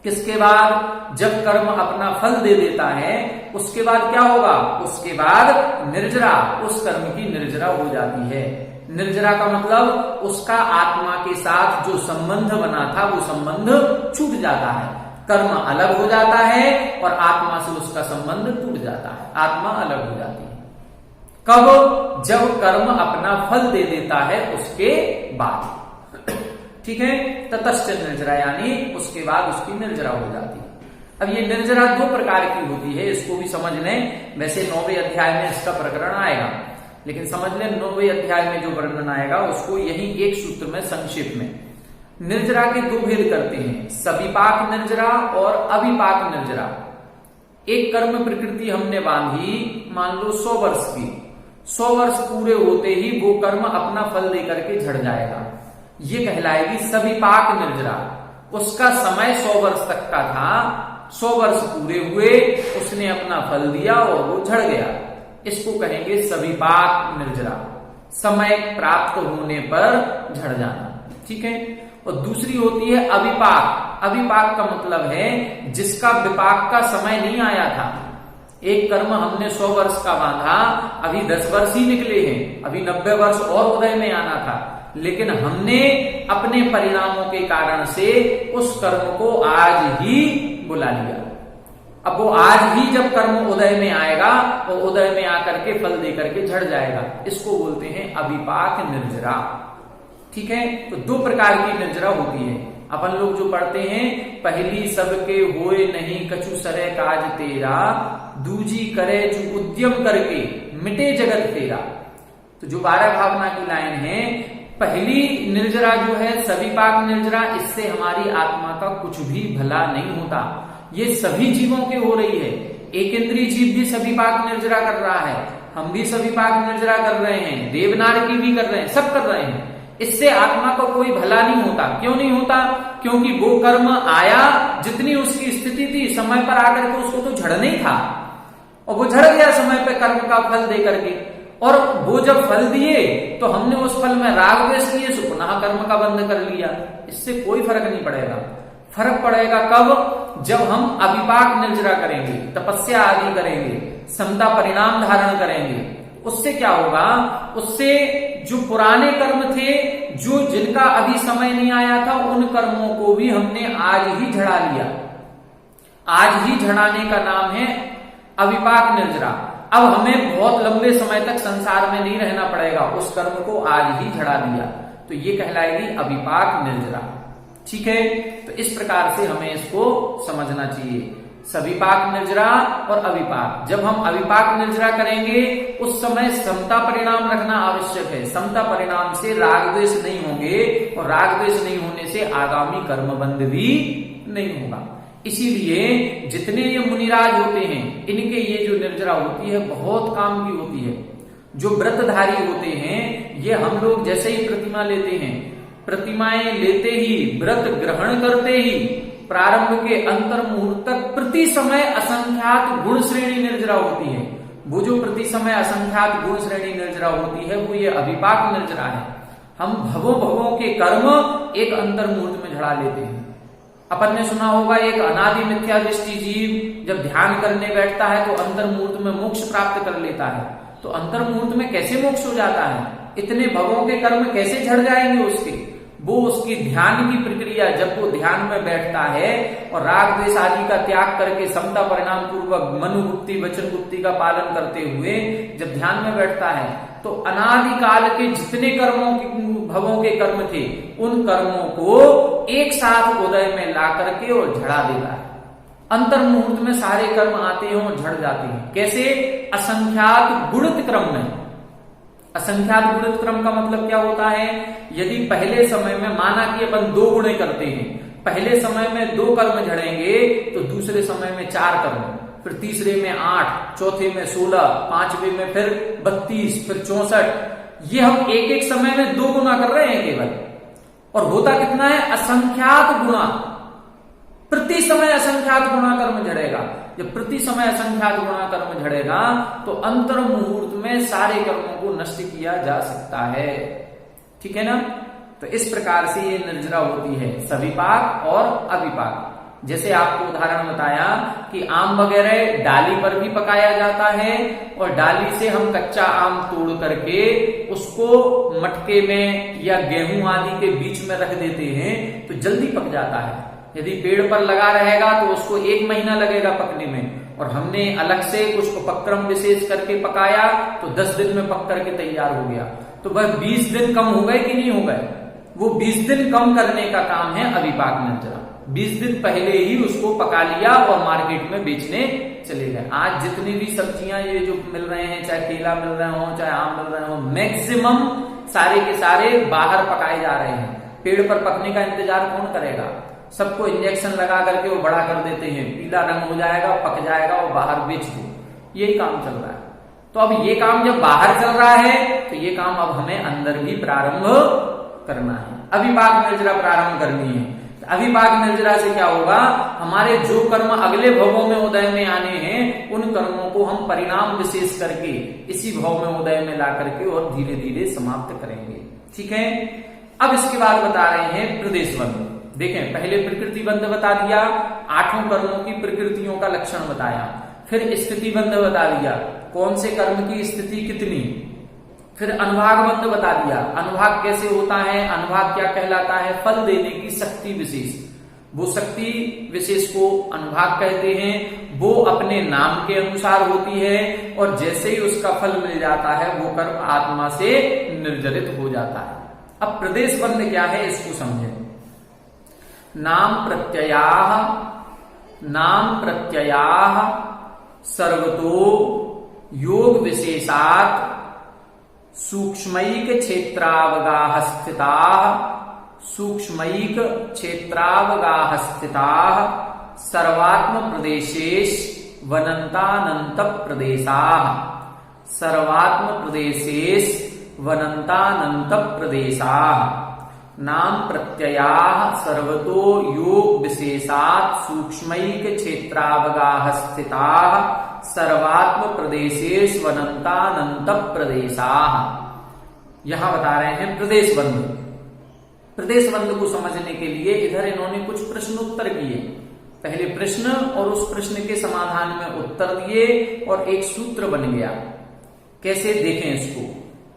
किसके बाद? जब कर्म अपना फल दे देता है उसके बाद क्या होगा? उसके बाद निर्जरा, उस कर्म की निर्जरा हो जाती है। निर्जरा का मतलब उसका आत्मा के साथ जो संबंध बना था वो संबंध छूट जाता है, कर्म अलग हो जाता है और आत्मा से उसका संबंध टूट जाता है, आत्मा अलग हो जाती है। कब? जब कर्म अपना फल दे देता है उसके बाद। ठीक है, ततश्च निर्जरा यानी उसके बाद उसकी निर्जरा हो जाती है। अब ये निर्जरा दो प्रकार की होती है, इसको भी समझ लें। वैसे 9वें अध्याय में इसका प्रकरण आएगा, लेकिन समझ लें 9वें अध्याय में जो वर्णन आएगा उसको यही एक सूत्र में संक्षेप में। निर्जरा के दो भेद करते हैं, सविपाक निर्जरा और अविपाक निर्जरा। एक कर्म प्रकृति हमने बांधी, मान लो 100 वर्ष की, 100 वर्ष पूरे होते ही वो कर्म अपना फल देकर के झड़ जाएगा, ये कहलाएगी सविपाक निर्जरा। उसका समय 100 वर्ष तक का था, 100 वर्ष पूरे हुए, उसने अपना फल दिया और वो झड़ गया, इसको कहेंगे सविपाक निर्जरा, समय प्राप्त होने पर झड़ जाना। ठीक है, और दूसरी होती है अविपाक। अविपाक का मतलब है जिसका विपाक का समय नहीं आया था। एक कर्म हमने 100 वर्ष का बांधा, अभी 10 वर्ष ही निकले हैं, अभी 90 वर्ष और उदय में आना था, लेकिन हमने अपने परिणामों के कारण से उस कर्म को आज ही बुला लिया। अब वो आज ही जब कर्म उदय में आएगा वो उदय में आकर के फल देकर के झड़ जाएगा, इसको बोलते हैं अविपाक निर्जरा। ठीक है, तो दो प्रकार की निर्जरा होती है। अपन लोग जो पढ़ते हैं, पहली सबके होए नहीं कछु सरे काज तेरा, दूजी करे जो उद्यम करके मिटे जगत तेरा। तो जो 12 भावना की लाइन है, पहली निर्जरा जो है सविपाक निर्जरा, इससे हमारी आत्मा का कुछ भी भला नहीं होता। ये सभी जीवों के हो रही है, एक इंद्रिय जीव भी सविपाक निर्जरा कर रहा है, हम भी सविपाक निर्जरा कर रहे हैं, देवनार की भी कर रहे हैं, सब कर रहे हैं। इससे आत्मा को कोई भला नहीं होता। क्यों नहीं होता? क्योंकि वो कर्म आया, जितनी उसकी स्थिति थी समय पर आकर के उसको तो झड़ना ही था, और वो झड़ गया समय पर कर्म का फल दे करके। और वो जब फल दिए तो हमने उस फल में राग द्वेष किए, सो पुनः कर्म का बंध कर लिया। इससे कोई फर्क नहीं पड़ेगा। फर्क पड़ेगा कब? जब हम अविपाक निर्जरा करेंगे, तपस्या आदि करेंगे, समता परिणाम धारण करेंगे। उससे क्या होगा? उससे जो पुराने कर्म थे, जो जिनका अभी समय नहीं आया था, उन कर्मों को भी हमने आज ही झड़ा लिया। आज ही झड़ाने का नाम है अविपाक निर्जरा। अब हमें बहुत लंबे समय तक संसार में नहीं रहना पड़ेगा, उस कर्म को आज ही झड़ा दिया, तो ये कहलाएगी अविपाक निर्जरा। ठीक है, तो इस प्रकार से हमें इसको समझना चाहिए, सविपाक निर्जरा और अविपाक। जब हम अविपाक निर्जरा करेंगे उस समय समता परिणाम रखना आवश्यक है। समता परिणाम से राग द्वेष नहीं होंगे, और राग द्वेष नहीं होने से आगामी कर्म बंध भी नहीं होगा। इसीलिए जितने ये मुनिराज होते हैं, इनके ये जो निर्जरा होती है बहुत काम की होती है। जो व्रतधारी होते हैं, ये हम लोग जैसे ही प्रतिमा लेते हैं, प्रतिमाएं लेते ही, व्रत ग्रहण करते ही, प्रारंभ के अंतर मुहूर्त तक प्रति समय असंख्यात गुण श्रेणी निर्जरा होती है। वो जो प्रति समय असंख्यात गुण श्रेणी निर्जरा होती है, वो ये अविपाक निर्जरा है। हम भवों के कर्म एक अंतर मुहूर्त में झड़ा लेते हैं। अपन ने सुना होगा, एक अनादि मिथ्या दृष्टि जीव जब ध्यान करने बैठता है तो अंतर मुहूर्त में मोक्ष प्राप्त कर लेता है। तो अंतर मुहूर्त में कैसे मोक्ष हो जाता है? इतने भवों के कर्म कैसे झड़ जाएंगे उसके? वो उसकी ध्यान की प्रक्रिया, जब वो ध्यान में बैठता है और राग द्वेष आदि का त्याग करके समता परिणाम पूर्वक मनुगुप्ति वचन गुप्ति का पालन करते हुए जब ध्यान में बैठता है, तो अनादिकाल के जितने कर्मों के भवों के कर्म थे, उन कर्मों को एक साथ उदय में ला करके और झड़ा देता है। अंतर मुहूर्त में सारे कर्म आते हैं और झड़ जाते हैं। कैसे? असंख्यात गुणित क्रम में। असंख्यात गुणित क्रम का मतलब क्या होता है? यदि पहले समय में माना कि अपन 2 गुणे करते हैं, पहले समय में 2 कर्म झड़ेंगे, तो दूसरे समय में 4 कर्म, फिर तीसरे में 8, चौथे में 16, पांचवे में फिर 32, फिर 64। ये हम एक एक समय में 2 गुना कर रहे हैं केवल, और होता कितना है? असंख्यात गुणा। प्रति समय असंख्यात गुणा कर्म झड़ेगा। जब प्रति समय असंख्यात गुणा कर्म झड़ेगा तो अंतर मुहूर्त में सारे कर्मों को नष्ट किया जा सकता है। ठीक है ना? तो इस प्रकार से ये निर्जरा होती है, सविपाक और अविपाक। जैसे आपको उदाहरण बताया कि आम वगैरह डाली पर भी पकाया जाता है, और डाली से हम कच्चा आम तोड़ करके उसको मटके में या गेहूं आदि के बीच में रख देते हैं तो जल्दी पक जाता है। यदि पेड़ पर लगा रहेगा तो उसको 1 महीना लगेगा पकने में, और हमने अलग से कुछ उपक्रम विशेष करके पकाया तो 10 दिन में पक करके तैयार हो गया। तो वह 20 दिन कम हो गए कि नहीं हो गए? वो 20 दिन कम करने का काम है अविपाक निर्जरा। 20 दिन पहले ही उसको पका लिया और मार्केट में बेचने चले गए। आज जितनी भी सब्जियां ये जो मिल रहे हैं, चाहे केला मिल रहे हो, चाहे आम मिल रहे हो, मैक्सिमम सारे के सारे बाहर पकाए जा रहे हैं। पेड़ पर पकने का इंतजार कौन करेगा? सबको इंजेक्शन लगा करके वो बड़ा कर देते हैं, पीला रंग हो जाएगा, पक जाएगा और बाहर बेच दो, यही काम चल रहा है। तो अब ये काम जब बाहर चल रहा है तो ये काम अब हमें अंदर भी प्रारंभ करना है, अविपाक निर्जरा प्रारंभ करनी है। अविपाक निर्जरा से क्या होगा? हमारे जो कर्म अगले भवों में उदय में आने हैं उन कर्मों को हम परिणाम विशेष करके इसी भव में उदय में ला करके और धीरे धीरे समाप्त करेंगे। ठीक है, अब इसके बाद बता रहे हैं प्रदेश बंध। देखें, पहले प्रकृति बंध बता दिया, 8 कर्मों की प्रकृतियों का लक्षण बताया, फिर स्थिति बंध बता दिया, कौन से कर्म की स्थिति कितनी, फिर अनुभाग बंध बता दिया, अनुभाग कैसे होता है, अनुभाग क्या कहलाता है, फल देने की शक्ति विशेष, वो शक्ति विशेष को अनुभाग कहते हैं। वो अपने नाम के अनुसार होती है और जैसे ही उसका फल मिल जाता है वो कर्म आत्मा से निर्जरित हो जाता है। अब प्रदेश बंध क्या है इसको समझें। नाम प्रत्ययाः सर्वतो योग विशेषात् सूक्ष्मैक क्षेत्रावगाह स्थिताः सर्वात्म प्रदेशेश वनंतानंत प्रदेशाः नाम प्रत्ययाः सर्वतो योग विशेषात् सूक्ष्मैक क्षेत्रावगाह स्थिताः सर्वात्म प्रदेशेश वनंतानंत प्रदेशाः। यहां बता रहे हैं प्रदेश बंध। प्रदेश बंध को समझने के लिए इधर इन्होंने कुछ प्रश्नोत्तर किए। पहले प्रश्न और उस प्रश्न के समाधान में उत्तर दिए और एक सूत्र बन गया। कैसे देखें इसको।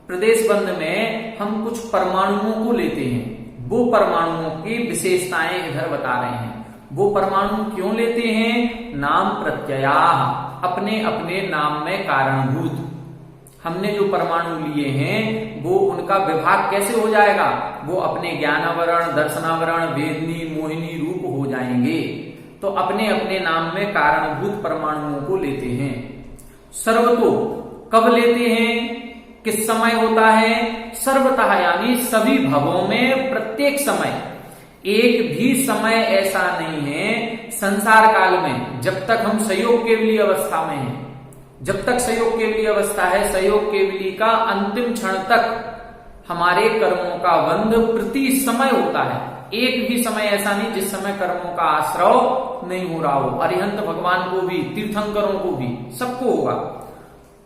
प्रदेश बंध में हम कुछ परमाणुओं को लेते हैं, वो परमाणुओं की विशेषताएं इधर बता रहे हैं। वो परमाणु क्यों लेते हैं? नाम प्रत्ययाः, अपने अपने नाम में कारणभूत। हमने जो परमाणु लिए हैं वो उनका विभाग कैसे हो जाएगा? वो अपने ज्ञानावरण, दर्शनावरण, वेदनी, मोहिनी रूप हो जाएंगे। तो अपने अपने नाम में कारणभूत परमाणुओं को लेते हैं। सर्वतो कब लेते हैं, किस समय होता है? सर्वतः यानी सभी भवों में, प्रत्येक समय। एक भी समय ऐसा नहीं है संसार काल में जब तक हम संयोग केवली अवस्था में हैं, जब तक संयोग केवली अवस्था है, संयोग केवली का अंतिम क्षण तक हमारे कर्मों का बंध प्रति समय होता है। एक भी समय ऐसा नहीं जिस समय कर्मों का आश्रव नहीं हो रहा हो। अरिहंत भगवान को भी, तीर्थंकरों को भी, सबको होगा।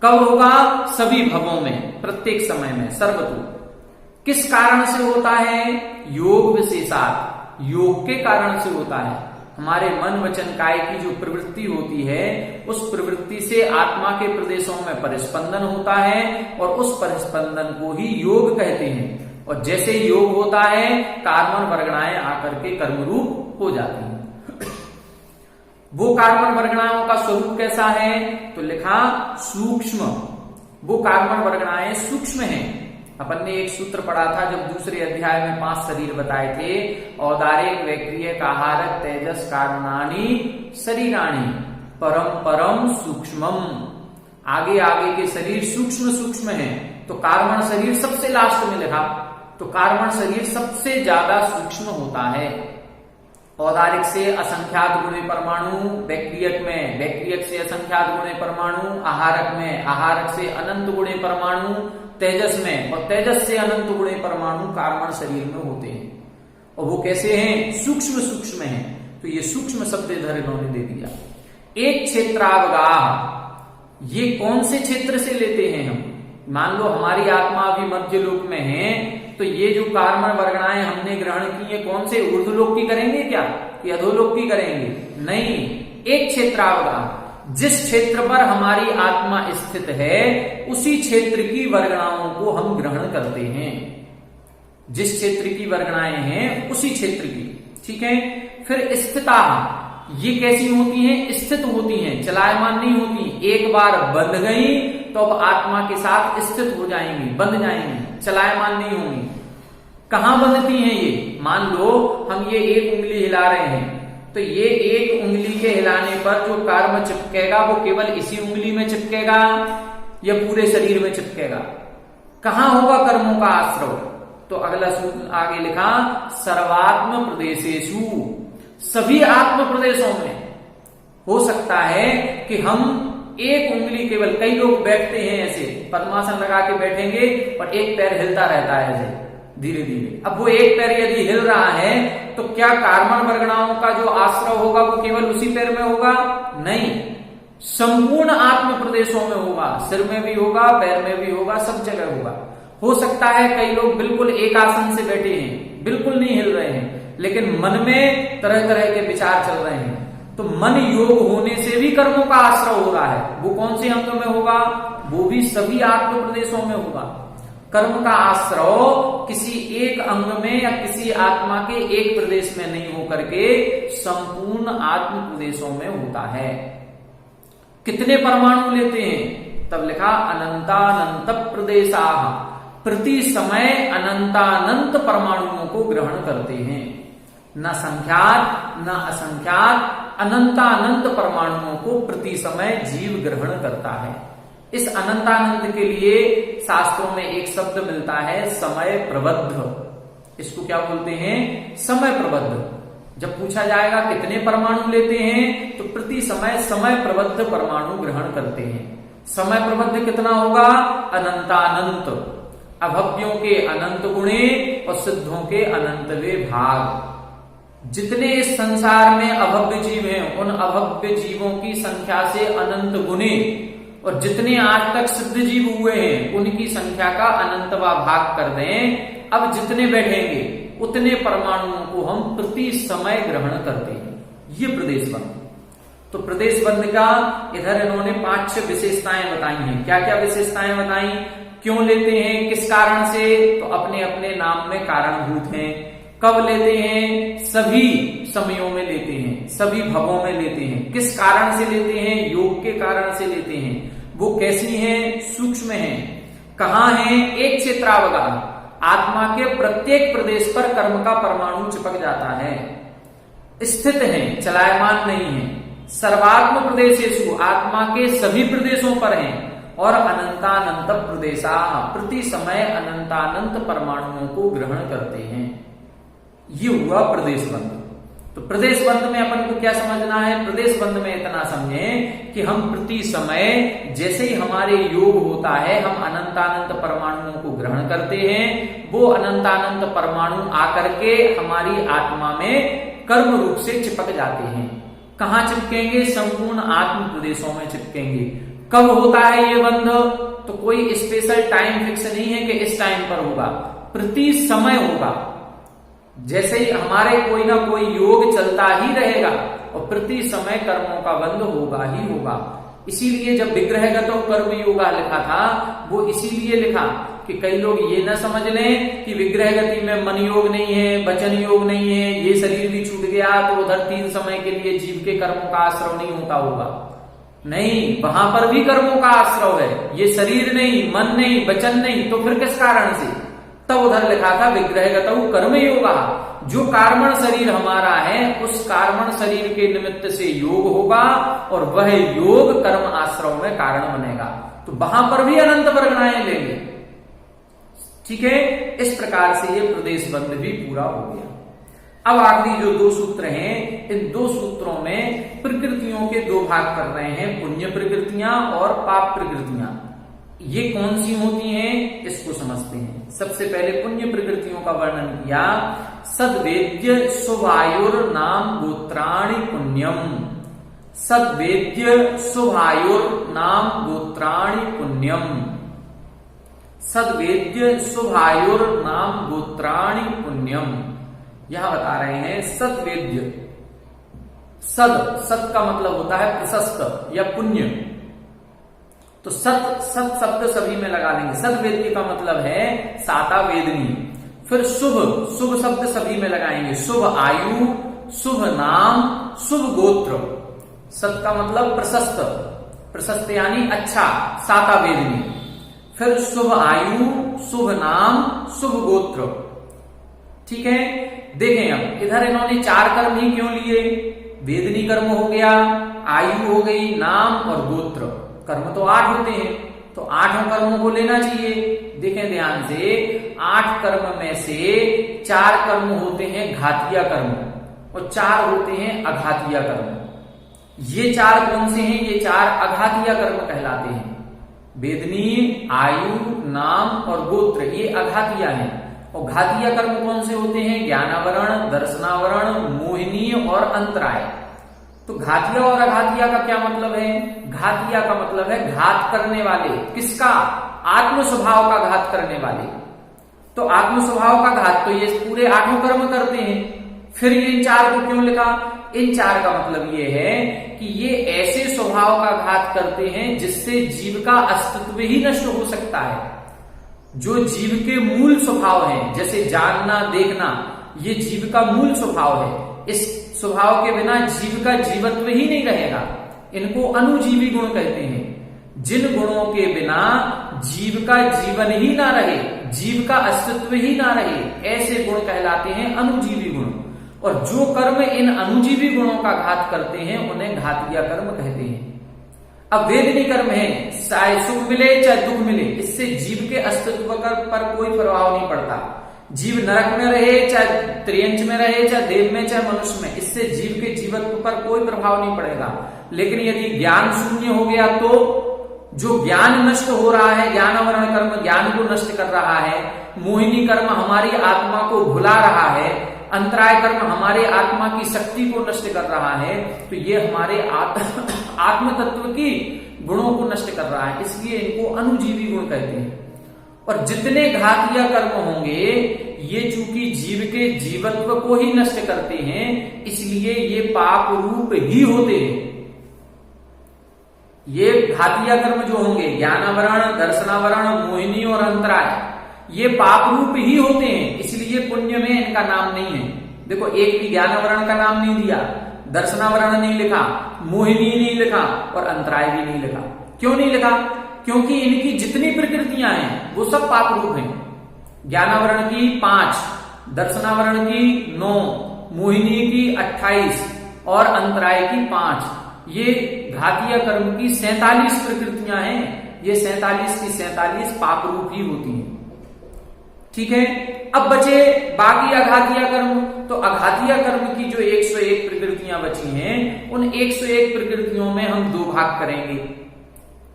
कब होगा? सभी भवों में, प्रत्येक समय में। सर्वतो किस कारण से होता है? योग विशेषात्, योग के कारण से होता है। हमारे मन वचन काय की जो प्रवृत्ति होती है उस प्रवृत्ति से आत्मा के प्रदेशों में परिस्पंदन होता है और उस परिस्पंदन को ही योग कहते हैं। और जैसे योग होता है कार्बन वर्गणाएं आकर के कर्मरूप हो जाती हैं। वो कार्बन वर्गणाओं का स्वरूप कैसा है? तो लिखा सूक्ष्म। वो कार्बन वर्गणाएं सूक्ष्म हैं। अपन ने एक सूत्र पढ़ा था जब दूसरे अध्याय में 5 शरीर बताए थे। औदारिक, वैक्रियक, आहारक, तेजस, कार्बनानी शरीराणी परम परम सूक्ष्मम। आगे आगे के शरीर सूक्ष्म सूक्ष्म हैं। तो कार्बन शरीर सबसे लास्ट में लिखा, तो कार्बन शरीर सबसे ज्यादा सूक्ष्म होता है। औदारिक से असंख्यात गुणे परमाणु, वैक्रियक में वैक्रियक से असंख्यात गुणे परमाणु, आहारक में आहारक से अनंत गुणे परमाणु, तेजस में और तेजस से अनंत गुणे परमाणु कार्बन शरीर में होते हैं। और वो कैसे हैं? सूक्ष्म सूक्ष्म हैं। तो ये सूक्ष्म शब्द इधर इन्होंने दे दिया। एक क्षेत्रावगाह, ये कौन से क्षेत्र से लेते हैं हम? मान लो हमारी आत्मा अभी मध्य लोक में है तो ये जो कार्बन वर्गणाएं हमने ग्रहण की है कौन से ऊर्ध्वलोक की करेंगे क्या कि अधोलोक की करेंगे? नहीं, एक क्षेत्रावगाह, जिस क्षेत्र पर हमारी आत्मा स्थित है उसी क्षेत्र की वर्गणाओं को हम ग्रहण करते हैं। जिस क्षेत्र की वर्गणाएं हैं उसी क्षेत्र की, ठीक है। फिर स्थिता, ये कैसी होती हैं? स्थित होती हैं, चलायमान नहीं होती। एक बार बंध गई तो अब आत्मा के साथ स्थित हो जाएंगी, बंध जाएंगी, चलायमान नहीं होंगी। कहां बंधती हैं ये? मान लो हम ये एक उंगली हिला रहे हैं, तो ये एक उंगली के हिलाने पर जो कर्म चिपकेगा वो केवल इसी उंगली में चिपकेगा या पूरे शरीर में चिपकेगा? कहां होगा कर्मों का आश्रव? तो अगला सूत्र आगे लिखा, सर्वात्म प्रदेशेषु, सभी आत्म प्रदेशों में। हो सकता है कि हम एक उंगली केवल, कई लोग बैठते हैं ऐसे पद्मासन लगा के बैठेंगे और एक पैर हिलता रहता है ऐसे धीरे धीरे। अब वो एक पैर यदि हिल रहा है तो क्या कार्बन वर्गणाओं का जो आश्रय होगा वो केवल उसी पैर में होगा? नहीं, संपूर्ण आत्म प्रदेशों में होगा, सिर में भी होगा, पैर में भी होगा, सब जगह होगा। हो सकता है कई लोग बिल्कुल एक आसन से बैठे हैं, बिल्कुल नहीं हिल रहे हैं, लेकिन मन में तरह तरह के विचार चल रहे हैं। तो मन योग होने से भी कर्मों का आश्रय हो रहा है। वो कौन से अंग में होगा? वो भी सभी आत्म प्रदेशों में होगा। कर्म का आश्रय किसी एक अंग में या किसी आत्मा के एक प्रदेश में नहीं होकर के संपूर्ण आत्म प्रदेशों में होता है। कितने परमाणु लेते हैं? तब लिखा अनंतानंत प्रदेशा, प्रति समय अनंतानंत परमाणुओं को ग्रहण करते हैं। न संख्यात न असंख्यात अनंतानंत परमाणुओं को प्रति समय जीव ग्रहण करता है। इस अनंतानंत के लिए शास्त्रों में एक शब्द मिलता है, समय प्रबद्ध। इसको क्या बोलते हैं? समय प्रबद्ध। जब पूछा जाएगा कितने परमाणु लेते हैं तो प्रति समय समय प्रबद्ध परमाणु ग्रहण करते हैं। समय प्रबद्ध कितना होगा? अनंतानंत। अभव्यों के अनंत गुणे और सिद्धों के अनंतवे भाग। जितने इस संसार में अभव्य जीव हैं उन अभव्य जीवों की संख्या से अनंत गुने, और जितने आज तक सिद्ध जीव हुए हैं उनकी संख्या का अनंतवा भाग कर दें। अब जितने बैठेंगे उतने परमाणुओं को हम प्रति समय ग्रहण करते हैं। ये प्रदेश बंध। तो प्रदेश बंध का इधर इन्होंने 5-6 विशेषताएं बताई हैं। क्या क्या विशेषताएं बताई? क्यों लेते हैं, किस कारण से? तो अपने अपने नाम में कारणभूत हैं। कब लेते हैं? सभी समयों में लेते हैं, सभी भवों में लेते हैं। किस कारण से लेते हैं? योग के कारण से लेते हैं। वो कैसी हैं? सूक्ष्म हैं। कहां हैं? एक क्षेत्रावगाह, आत्मा के प्रत्येक प्रदेश पर कर्म का परमाणु चिपक जाता है। स्थित हैं, चलायमान नहीं है। सर्वात्म प्रदेशेषु, आत्मा के सभी प्रदेशों पर हैं। और अनंतानंत प्रदेशा, प्रति समय अनंतानंत परमाणुओं को ग्रहण करते हैं। ये हुआ प्रदेश बंध। तो प्रदेश बंध में अपन को क्या समझना है? प्रदेश बंध में इतना समझें कि हम प्रति समय जैसे ही हमारे योग होता है हम अनंतानंत परमाणुओं को ग्रहण करते हैं। वो अनंतानंत परमाणु आकर के हमारी आत्मा में कर्म रूप से चिपक जाते हैं। कहां चिपकेंगे? संपूर्ण आत्म प्रदेशों में चिपकेंगे। कब होता है ये बंध? तो कोई स्पेशल टाइम फिक्स नहीं है कि इस टाइम पर होगा, प्रति समय होगा। जैसे ही हमारे कोई ना कोई योग चलता ही रहेगा और प्रति समय कर्मों का बंध होगा ही होगा। इसीलिए जब विग्रहगतो कर्म योगा लिखा था वो इसीलिए लिखा कि कई लोग ये ना समझ लें कि विग्रहगति में मन योग नहीं है, वचन योग नहीं है, ये शरीर भी छूट गया तो उधर 3 समय के लिए जीव के कर्मों का आश्रय नहीं होता होगा। नहीं, वहां पर भी कर्मों का आश्रय है। ये शरीर नहीं, मन नहीं, वचन नहीं, तो फिर किस कारण से? तब उधर लिखा था विग्रहगतौ कर्म योगा। जो कार्बन शरीर हमारा है उस कार्बन शरीर के निमित्त से योग होगा और वह योग कर्म आश्रय में कारण बनेगा। तो वहां पर भी अनंत वर्गणाएं लेंगे। ठीक है, इस प्रकार से ये प्रदेश बंध भी पूरा हो गया। अब आखिरी जो 2 सूत्र हैं, इन 2 सूत्रों में प्रकृतियों के 2 भाग कर रहे हैं, पुण्य प्रकृतियां और पाप प्रकृतियां। ये कौन सी होती हैं इसको समझते हैं। सबसे पहले पुण्य प्रकृतियों का वर्णन किया। सद्वेद्य शुभायुर नाम गोत्राणि पुण्यम। सद्वेद्य शुभायुर नाम गोत्राणि पुण्यम। सद्वेद्य शुभायुर नाम गोत्राणि पुण्यम। यहां बता रहे हैं सद्वेद्य, सत का मतलब होता है प्रशस्त या पुण्य, तो सत शब्द सभी में लगा लेंगे। सद्वेद्य का मतलब है साता वेदनी। फिर शुभ शब्द सभी में लगाएंगे, शुभ आयु, शुभ नाम, शुभ गोत्र। सत का मतलब प्रशस्त यानी अच्छा, साता वेदनी। फिर शुभ आयु, शुभ नाम, शुभ गोत्र। ठीक है, देखें अब इधर इन्होंने 4 कर्म ही क्यों लिए? वेदनी कर्म हो गया, आयु हो गई, नाम और गोत्र। कर्म तो 8 होते हैं, तो 8 कर्मों को लेना चाहिए। देखें ध्यान से, 8 कर्म में से 4 कर्म होते हैं घातीय कर्म और 4 होते हैं अघातीय कर्म। ये 4 कौन से हैं? ये 4 अघातीय कर्म कहलाते हैं। वेदनी, आयु, नाम और गोत्र ये अघातीय हैं। और घातीय कर्म कौन से होते हैं? ज्ञानावरण, दर्शनावरण, मोहिनी और अंतराय। तो घातीय और अघातीय का क्या मतलब है? घातीय का मतलब है घात करने वाले। किसका? आत्म स्वभाव का घात करने वाले। तो आत्म स्वभाव का घात तो ये पूरे 8 कर्म करते हैं। फिर ये इन 4 को क्यों लिखा? इन 4 का मतलब ये है कि ये ऐसे स्वभाव का घात करते हैं जिससे जीव का अस्तित्व ही नष्ट हो सकता है। जो जीव के मूल स्वभाव हैं, जैसे जानना, देखना, ये जीव का मूल स्वभाव है। इस स्वभाव के बिना जीव का जीवत्व ही नहीं रहेगा। इनको अनुजीवी गुण कहते हैं। जिन गुणों के बिना जीव का जीवन ही ना रहे, जीव का अस्तित्व ही ना रहे, ऐसे गुण कहलाते हैं अनुजीवी गुण। और जो कर्म इन अनुजीवी गुणों का घात करते हैं उन्हें घातीय कर्म कहते हैं। अब वेदनी कर्म है, चाहे सुख मिले चाहे दुख मिले, इससे जीव के अस्तित्व पर कोई प्रभाव नहीं पड़ता। जीव नरक में रहे चाहे त्रियंच में रहे, चाहे देव में चाहे मनुष्य में, इससे जीव के जीवत्व पर कोई प्रभाव नहीं पड़ेगा। लेकिन यदि ज्ञान शून्य हो गया तो जो ज्ञान नष्ट हो रहा है, ज्ञानावरण कर्म ज्ञान को नष्ट कर रहा है, मोहिनी कर्म हमारी आत्मा को भुला रहा है, अंतराय कर्म हमारे आत्मा की शक्ति को नष्ट कर रहा है, तो ये हमारे आत्म तत्व की गुणों को नष्ट कर रहा है। इसलिए इनको अनुजीवी गुण कहते हैं। और जितने घातीय कर्म होंगे ये चूंकि जीव के जीवत्व को ही नष्ट करते हैं, इसलिए ये पाप रूप ही होते हैं। ये घातीय कर्म जो होंगे, ज्ञानावरण, दर्शनावरण, मोहिनी और अंतराय, ये पाप रूप ही होते हैं। इसलिए पुण्य में इनका नाम नहीं है। देखो, एक भी ज्ञानावरण का नाम नहीं दिया, दर्शनावरण नहीं लिखा, मोहिनी नहीं लिखा और अंतराय भी नहीं लिखा। क्यों नहीं लिखा? क्योंकि इनकी जितनी प्रकृतियां हैं वो सब पाप रूप हैं। ज्ञानावरण की 5, दर्शनावरण की 9, मोहिनी की 28 और अंतराय की 5। ये घातीय कर्म की 47 प्रकृतियां हैं। ये 47 की 47 पाप रूप ही होती हैं। ठीक है, अब बचे बाकी अघातीय कर्म। तो अघातीय कर्म की जो 101 प्रकृतियां बची हैं, उन 101 प्रकृतियों में हम 2 भाग करेंगे।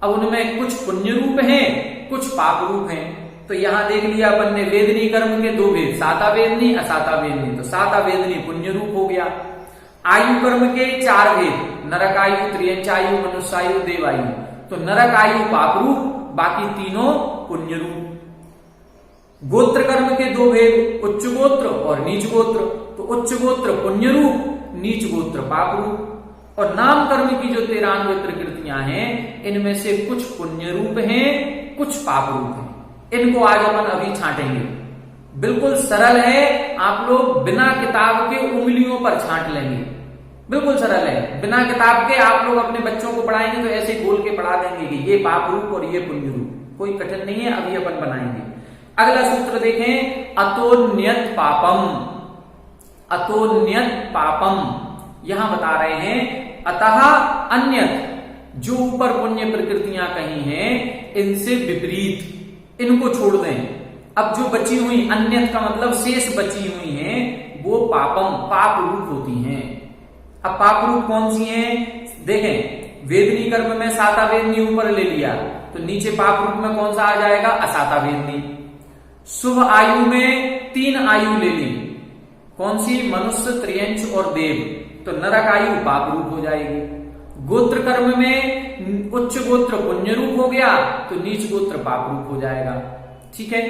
अब उनमें कुछ पुण्य रूप हैं, कुछ पाप रूप हैं। तो यहां देख लिया अपन ने वेदनी कर्म के 2 भेद, साता वेदनी, असाता वेदनी। तो साता वेदनी पुण्य रूप हो गया। आयु कर्म के 4 भेद, नरक आयु, त्रियंचायु, मनुष्यायु, देवायु। तो नरक आयु पाप रूप, बाकी तीनों पुण्य रूप। गोत्र कर्म के 2 भेद, उच्च गोत्र और नीच गोत्र। तो उच्च गोत्र पुण्य रूप, नीच गोत्र पाप रूप। और नाम कर्म की जो 93 प्रकृतियां हैं, इनमें से कुछ पुण्य रूप हैं, कुछ पाप रूप हैं। इनको आज अपन अभी छांटेंगे। बिल्कुल सरल है, आप लोग बिना किताब के उंगलियों पर छांट लेंगे। बिल्कुल सरल है, बिना किताब के आप लोग अपने बच्चों को पढ़ाएंगे तो ऐसे गोल के पढ़ा देंगे कि ये पाप रूप और ये पुण्य रूप। कोई कठिन नहीं है, अभी अपन बनाएंगे। अगला सूत्र देखें, अतोन्यत पापम। अतोन्यत पापम यहां बता रहे हैं, अतः अन्यत, जो ऊपर पुण्य प्रकृतियां कही हैं इनसे विपरीत, इनको छोड़ दें। अब जो बची हुई, अन्यत का मतलब शेष बची हुई हैं, वो पापम, पाप रूप होती हैं। अब पाप रूप कौन सी हैं? देखें, वेदनी कर्म में साता वेदनी ऊपर ले लिया, तो नीचे पाप रूप में कौन सा आ जाएगा? असाता वेदनी। शुभ आयु में 3 आयु ले ली, कौन सी? मनुष्य, त्रियंच और देव। तो नरक आयु पाप रूप हो जाएगी। गोत्र कर्म में उच्च गोत्र पुण्य रूप हो गया, तो नीच गोत्र पाप रूप हो जाएगा। ठीक है।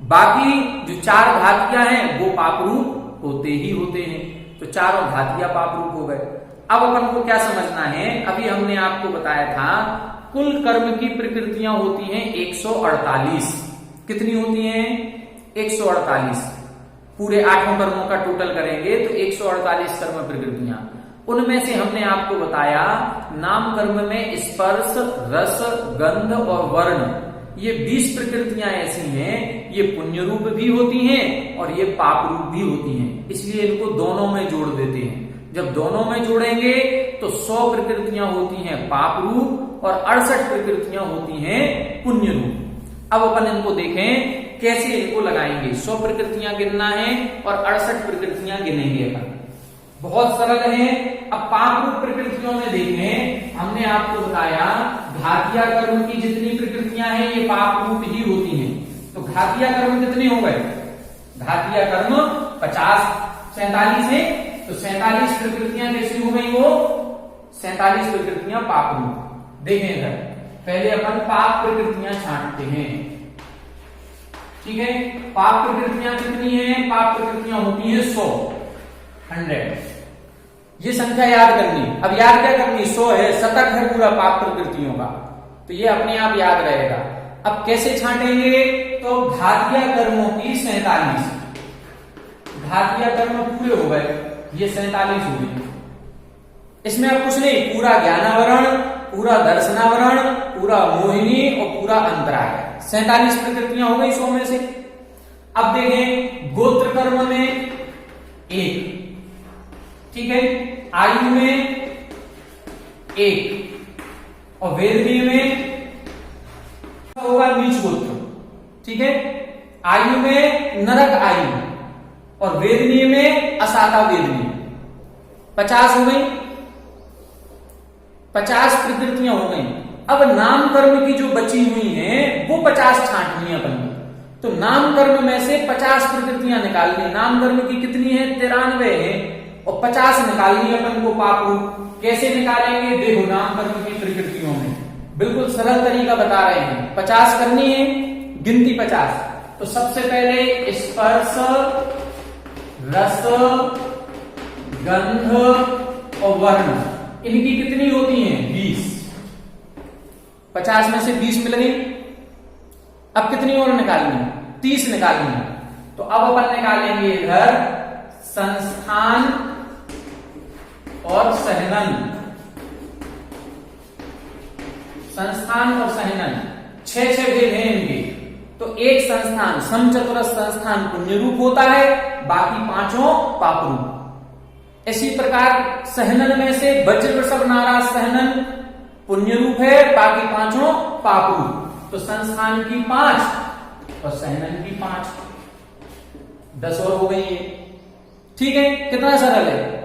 बाकी जो 4 घातियां हैं वो पापरूप होते ही होते हैं, तो चारों घातियां पापरूप हो गए। अब अपन को क्या समझना है, अभी हमने आपको बताया था कुल कर्म की प्रकृतियां होती हैं 148। कितनी होती हैं? 148। पूरे 8 कर्मों का टोटल करेंगे तो 148 कर्म प्रकृतियां। उनमें से हमने आपको बताया नाम कर्म में स्पर्श, रस, गंध और वर्ण, ये 20 प्रकृतियां ऐसी हैं, ये पुण्य रूप भी होती हैं और ये पाप रूप भी होती हैं, इसलिए इनको दोनों में जोड़ देते हैं। जब दोनों में जोड़ेंगे तो 100 प्रकृतियां होती हैं पाप रूप और 68 प्रकृतियां होती हैं पुण्य रूप। अब अपन इनको देखें कैसे इनको लगाएंगे। 100 प्रकृतियां गिनना है और 68 प्रकृतियां गिनेंगे अपन। बहुत सरल है। अब पाप रूप प्रकृतियों में देखें, हमने आपको बताया घातिया कर्म की जितनी प्रकृतियां हैं ये पाप रूप ही होती हैं। तो घातिया कर्म कितने हो गए? घातिया कर्म 50, 47 है, तो 47 प्रकृतियां कैसी हो गई? वो 47 प्रकृतियां पाप रूप। देखें इधर, पहले अपन पाप प्रकृतियां छांटते हैं, ठीक है। पाप प्रकृतियां कितनी हैं? पाप प्रकृतियां होती हैं 100, 100। ये संख्या याद करनी। अब याद क्या करनी? 100 है, शतक है पूरा पाप प्रकृतियों का, तो ये अपने आप याद रहेगा। अब कैसे छांटेंगे? तो घातिया कर्मों की 47, घातिया कर्म पूरे हो गए, ये 47 हो गए। इसमें अब कुछ नहीं, पूरा ज्ञानावरण, पूरा दर्शनावरण, पूरा मोहिनी और पूरा अंतराय, 47 प्रकृतियां हो गई 100 में से। अब देखें गोत्र कर्म में 1, ठीक है, आयु में 1 और वेदनीय में होगा नीच गोत्र, ठीक है। आयु में नरक आयु और वेदनीय में असाता वेदनीय, 50 हो गई, 50 प्रकृतियां हो गई। अब नाम कर्म की जो बची हुई हैं वो 50 छांटनी है अपन को। तो नाम कर्म में से 50 प्रकृतियां निकालनी। नाम कर्म की कितनी है? 93 है और 50 निकालनी है अपन को पाप रूप। कैसे निकालेंगे? देखो नाम कर्म की प्रकृतियों में बिल्कुल सरल तरीका बता रहे हैं। 50 करनी है, गिनती 50। तो सबसे पहले स्पर्श, रस, गंध और वर्ण, इनकी कितनी होती हैं? 20। 50 में से 20 मिल गई। अब कितनी और निकालनी? 30 निकालनी है। तो अब अपन निकालेंगे इधर संस्थान और सहनन। संस्थान और सहनन 6 भेद हैं इनके। तो एक संस्थान समचतुरस्र संस्थान पुण्य रूप होता है, बाकी 5 पाप रूप। इसी प्रकार सहनन में से वज्र वृषभ नाराज सहनन पुण्य रूप है, बाकी 5 पाप रूप। तो संस्थान की 5 और सहनन की 5, 10 और हो गई है, ठीक है। कितना सरल है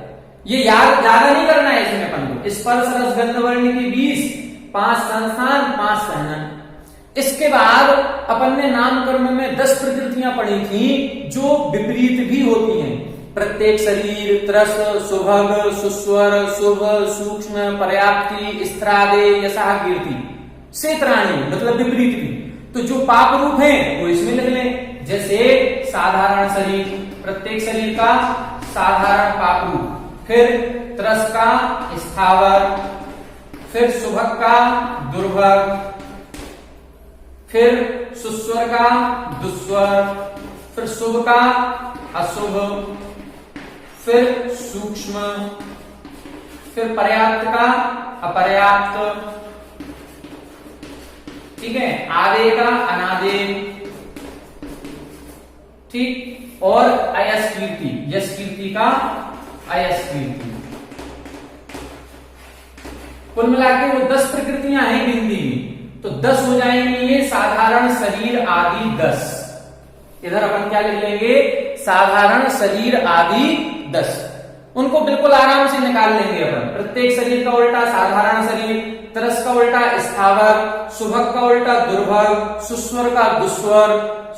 ये, याद ज्यादा नहीं करना है इसमें अपन को। स्पर्श रस गंध वर्ण की 20, 5 संस्थान, 5 सहनन। इसके बाद अपन ने नाम कर्म में 10 प्रकृतियां पढ़ी थी जो विपरीत भी होती हैं। प्रत्येक शरीर, त्रस, सुभग, सुस्वर, शुभ, सूक्ष्म, पर्याप्ति, स्त्रादे, यशः, कीर्ति, क्षेत्राणी मतलब विपरीत भी। तो जो पाप रूप है वो इसमें लिख लें। जैसे साधारण शरीर, प्रत्येक शरीर का साधारण पाप रूप, फिर त्रस का स्थावर, फिर सुभग का दुर्भग, फिर सुस्वर का दुस्वर, फिर शुभ का अशुभ, फिर सूक्ष्म, फिर पर्याप्त का अपर्याप्त, ठीक है, आदे का अनादे, ठीक, और अयस कीर्ति, यश कीर्ति का अयस कीर्ति। कुल मिला के वो 10 प्रकृतियां हैं गिनती में। तो 10 हो जाएंगे ये साधारण शरीर आदि 10। इधर अपन क्या लिख लेंगे? साधारण शरीर आदि 10। उनको बिल्कुल आराम से निकाल लेंगे अपन। प्रत्येक शरीर का उल्टा साधारण शरीर, त्रस का उल्टा स्थावर, सुभग का उल्टा दुर्भग, सुस्वर का दुस्वर,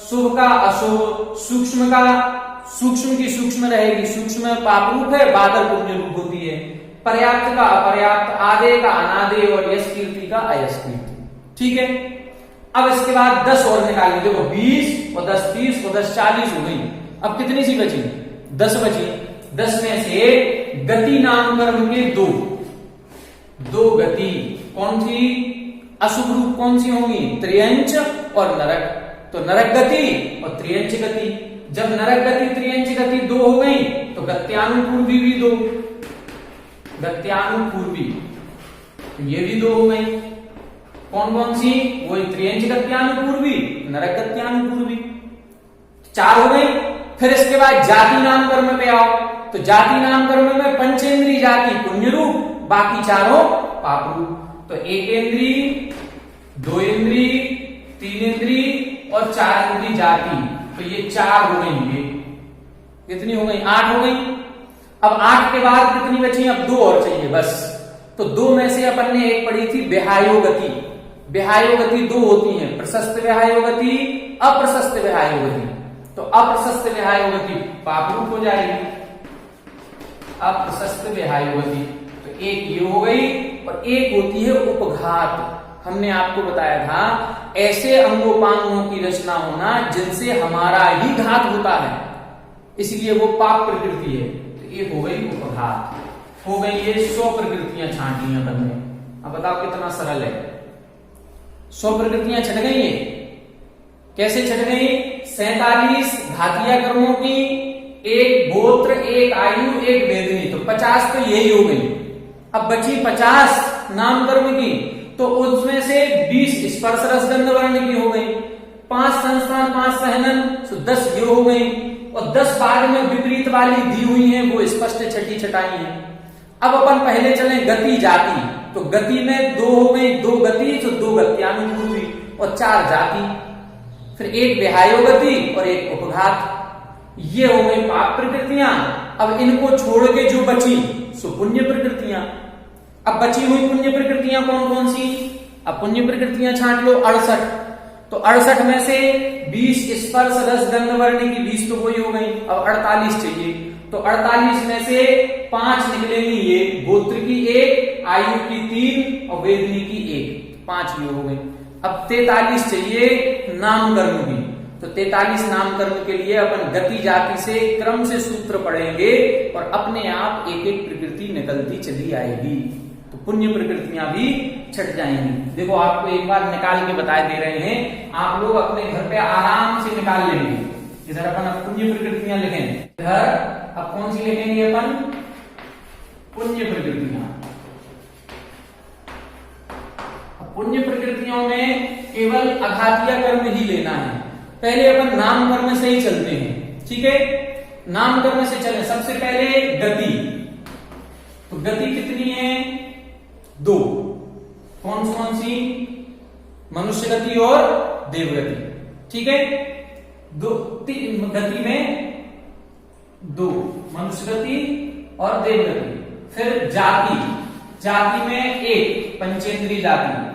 शुभ का अशुभ, सूक्ष्म का, सूक्ष्म की सूक्ष्म रहेगी, सूक्ष्म पाप रूप है, बादल पुण्य रूप होती है, पर्याप्त का अपर्याप्त, आदे का अनादे और यश कीर्ति का अयश कीर्ति, ठीक है। अब इसके बाद 10 और निकालेंगे। देखो 20 और 10 30 और 10 40 हो गई। अब कितनी सी बची? 10 बची। 10 में से गति नाम कर्म के दो गति कौन सी अशुभ रूप कौन सी होंगी? त्रियंच और नरक। तो नरक गति और त्रियंच गति। जब नरक गति त्रियंच गति 2 हो गई तो गत्यानुपूर्वी भी 2, गत्यानुपूर्वी तो ये भी 2 हो गई। कौन कौन सी? वही त्रियंच गत्यानुपूर्वी, नरक गत्यानुपूर्वी, 4 हो गई। फिर इसके बाद जाति नाम कर्म पे आओ। तो जाति नाम कर्म में पंचेंद्री जाति पुण्य रूप, बाकी चारों पाप रूप। तो 1 इंद्री, 2 इंद्री, 3 इंद्री और 4 इंद्री जाति। तो ये 4 हो गई। ये कितनी हो गई? 8 हो गई। अब 8 के बाद कितनी बची? अब 2 और चाहिए बस। तो 2 में से अपन ने एक पढ़ी थी विहायोगति। विहायोगति 2 होती हैं, प्रशस्त विहायोगति, अप्रशस्त विहायोगति। तो अप्रशस्त विहायोगति पाप रूप हो जाएगी, अप्रशस्त विहायोगति। तो एक ये हो गई और एक होती है उपघात। हमने आपको बताया था ऐसे अंगोपांगों की रचना होना जिनसे हमारा ही घात होता है, इसलिए वो पाप प्रकृति है। तो एक हो गई उपघात। हो गई ये 100 प्रकृतियां छांटी हैं अपन ने। अब बताओ कितना सरल है। 100 प्रकृतियां छट गई है। कैसे छट गई? 47 घातीय कर्मों की, 1 गोत्र, 1 आयु, 1 वेदनी। तो 50 तो यही हो गई। अब बची 50 नाम कर्म की। तो उसमें से 20 स्पर्श रस गंध वर्ण की हो गई, 5 संस्थान, 5 सहनन, तो 10 ये हो गई। और 10 बाद में विपरीत वाली दी हुई है, वो स्पष्ट छठी छटाई है। अब अपन पहले चले गति जाति। तो गति में 2 हो गई, 2 गति तो 2 गत्यानुपूर्वी और 4 जाति। फिर 1 विहायोगति और 1 उपघात। ये हो गई पाप प्रकृतियां। अब इनको छोड़ के जो बची सो पुण्य प्रकृतियां। अब बची हुई पुण्य प्रकृतियां कौन कौन सी? अब पुण्य प्रकृतियां छांट लो 68। तो 68 में से 20 स्पर्श रस गंध वर्ण की 20 तो वही हो गई। अब 48 चाहिए। तो 48 में से 5 निकलेंगी, ये गोत्र की 1, आयु की 3 और वेदनी की 1, 5 ये हो गई। अब 43 चाहिए नाम कर्म की। तो 43 नाम कर्म के लिए अपन गति जाति से क्रम से सूत्र पढ़ेंगे और अपने आप एक एक प्रकृति निकलती चली आएगी। तो पुण्य प्रकृतियां भी छट जाएंगी। देखो आपको एक बार निकाल के बता दे रहे हैं, आप लोग अपने घर पे आराम से निकाल लेंगे। इधर अपन अब पुण्य प्रकृतियां लिखेंगे, इधर अब कौन सी लिखेंगे अपन? पुण्य प्रकृतियां। पुण्य प्रकृतियों में केवल अघातीय कर्म ही लेना है। पहले अपन नाम कर्म से ही चलते हैं, ठीक है? नाम कर्म से चले। सबसे पहले गति। तो गति कितनी है? 2। कौन सी? मनुष्य गति और देवगति, ठीक है? 2 गति में 2 मनुष्य गति और देवगति। फिर जाति, जाति में 1 पंचेंद्री जाति।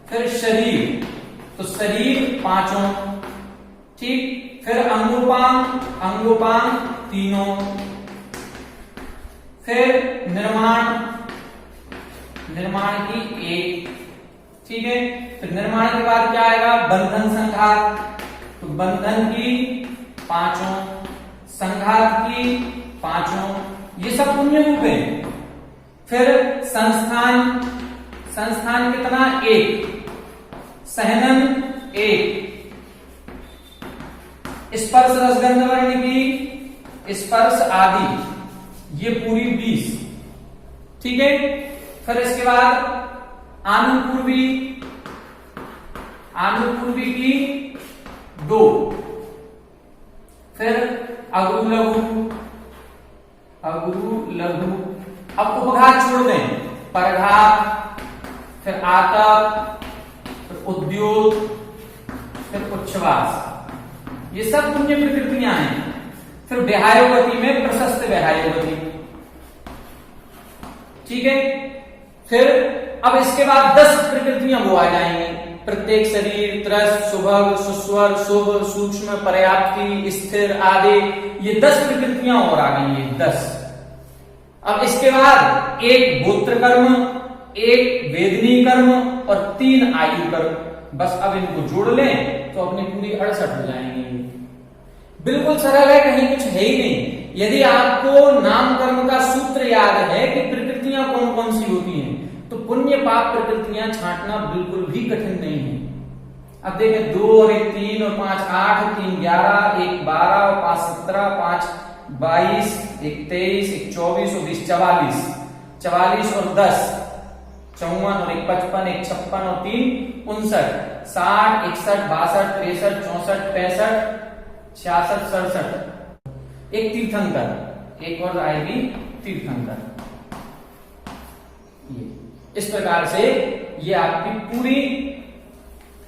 फिर शरीर, तो शरीर 5, ठीक? फिर अंगोपांग, अंगोपांग 3। फिर निर्माण, निर्माण की 1, ठीक है? फिर निर्माण के बाद क्या आएगा? बंधन संघात। तो बंधन की 5, संघात की 5, ये सब पुण्य रूप है। फिर संस्थान, संस्थान कितना? 1, सहनन 1, स्पर्श रसगंध वर्ण की स्पर्श आदि, ये पूरी 20, ठीक है? फिर इसके बाद आनुपूर्वी, आनुपूर्वी की 2, फिर अगुरु लघु, अगुरु लघु। अब उपघात छोड़ दें, परघात, फिर आतप, फिर उद्योग, फिर उच्छ्वास, ये सब पुण्य प्रकृतियां हैं। फिर विहायोगति में प्रशस्त विहायोगति, ठीक है? फिर अब इसके बाद 10 प्रकृतियां वो आ जाएंगी। प्रत्येक शरीर, त्रस, सुभग, सुस्वर, शुभ, सूक्ष्म, पर्याप्ति, स्थिर आदि, ये 10 प्रकृतियां और आ गई हैं, 10। अब इसके बाद 1 गोत्र कर्म, 1 वेदनी कर्म और 3 आयु कर्म। बस अब इनको जोड़ लें तो अपनी पूरी 68 हो जाएंगे। बिल्कुल सरल है, कहीं कुछ है ही नहीं। यदि आपको नाम कर्म का सूत्र याद है कि प्रकृतियां कौन कौन सी होती हैं, तो पुण्य पाप प्रकृतियां छांटना बिल्कुल भी कठिन नहीं है। अब देखें 2 और 1 3 और 5 8, 3 11, 1 12 और 5 17, 5 22, 1 23, 1 24 और 20 44, 44 और 10 54 और 1 55, 1 56 और 3 59, 60 61 62 63 64 65 66 67, एक तीर्थंकर, एक और आएगी तीर्थंकर। इस प्रकार से ये आपकी पूरी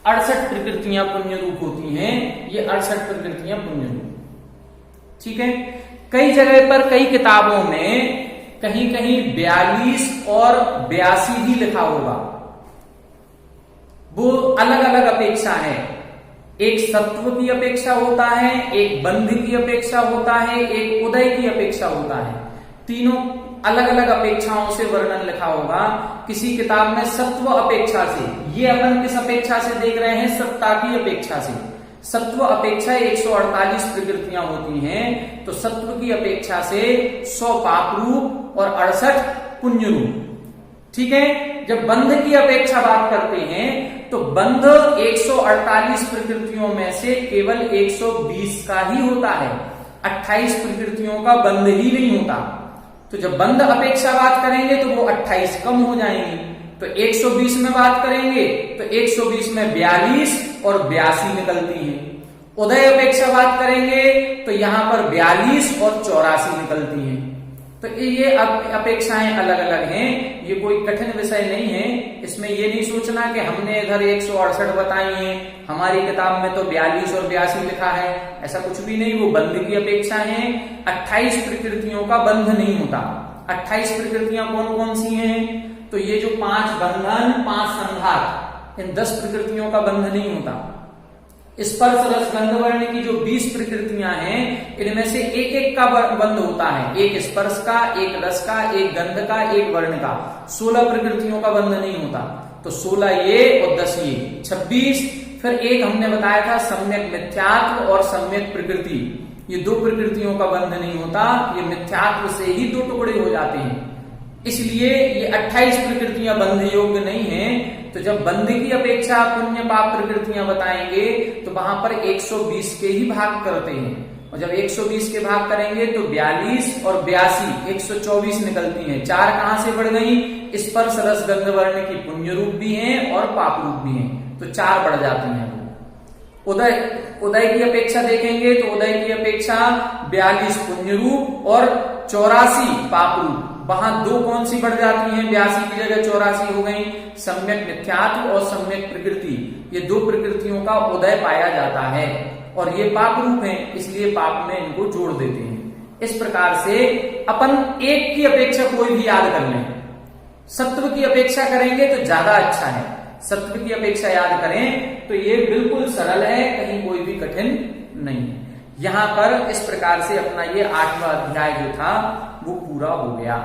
68 प्रकृतियां पुण्य रूप होती हैं। ये 68 प्रकृतियां पुण्य रूप, ठीक है। कई जगह पर कई किताबों में कहीं कहीं 42 और 82 भी लिखा होगा, वो अलग अलग अपेक्षा है। एक सत्व की अपेक्षा होता है, एक बंध की अपेक्षा होता है, एक उदय की अपेक्षा होता है। तीनों अलग अलग अपेक्षाओं से वर्णन लिखा होगा। किसी किताब में सत्व अपेक्षा से, ये अपन किस अपेक्षा से देख रहे हैं, सत्ता की अपेक्षा से। सत्व अपेक्षा 148 प्रकृतियां होती हैं, तो सत्व की अपेक्षा से 100 पाप रूप और 68 पुण्य रूप, ठीक है। जब बंध की अपेक्षा बात करते हैं तो बंध 148 प्रकृतियों में से केवल 120 का ही होता है, 28 प्रकृतियों का बंध ही नहीं होता। तो जब बंध अपेक्षा बात करेंगे तो वो 28 कम हो जाएंगी। तो 120 में बात करेंगे तो 120 में 42 और 82 निकलती हैं। उदय अपेक्षा बात करेंगे तो यहां पर 42 और 84 निकलती हैं। तो ये अपेक्षाएं अलग अलग हैं, ये कोई कठिन विषय नहीं है। इसमें ये नहीं सोचना कि हमने इधर 168 बताई हैं, हमारी किताब में तो 42 और 82 लिखा है, ऐसा कुछ भी नहीं। वो बंध की अपेक्षा है। 28 प्रकृतियों का बंध नहीं होता। 28 प्रकृतियां कौन कौन सी हैं, तो ये जो 5 बंधन 5 संघात, इन 10 प्रकृतियों का बंध नहीं होता। स्पर्श रस गंध वर्ण की जो 20 प्रकृतियां हैं, इनमें से एक एक का बंध होता है। एक स्पर्श का, एक रस का, एक गंध का, एक वर्ण का। 16 प्रकृतियों का बंध नहीं होता। तो 16 ये और 10 ये 26। फिर एक हमने बताया था सम्यक मिथ्यात्व और सम्यक प्रकृति, ये 2 प्रकृतियों का बंध नहीं होता। ये मिथ्यात्व से ही 2 टुकड़े हो जाते हैं, इसलिए ये 28 प्रकृतियां बंध योग्य नहीं है। तो जब बंध की अपेक्षा पुण्य पाप प्रकृतियां बताएंगे तो वहां पर 120 के ही भाग करते हैं, और जब 120 के भाग करेंगे तो 42 और 82 124 निकलती हैं। 4 कहां से बढ़ गई, स्पर्श रस गंध वर्ण की पुण्य रूप भी हैं और पाप रूप भी हैं, तो 4 बढ़ जाती हैं। उदय की अपेक्षा देखेंगे तो उदय की अपेक्षा 42 पुण्य रूप और 84 पाप रूप। वहां 2 कौन सी बढ़ जाती हैं, 82 की जगह 84 हो गई। सम्यक मिथ्यात्व और सम्यक प्रकृति, ये 2 प्रकृतियों का उदय पाया जाता है, और ये पाप रूप हैं, इसलिए पाप में इनको जोड़ देते हैं। इस प्रकार से अपन एक की अपेक्षा कोई भी याद कर लें। सत्व की अपेक्षा करेंगे तो ज्यादा अच्छा है। सत्व की अपेक्षा याद करें तो ये बिल्कुल सरल है, कहीं कोई भी कठिन नहीं है। यहां पर इस प्रकार से अपना ये 8वां अध्याय जो था वो पूरा हो गया।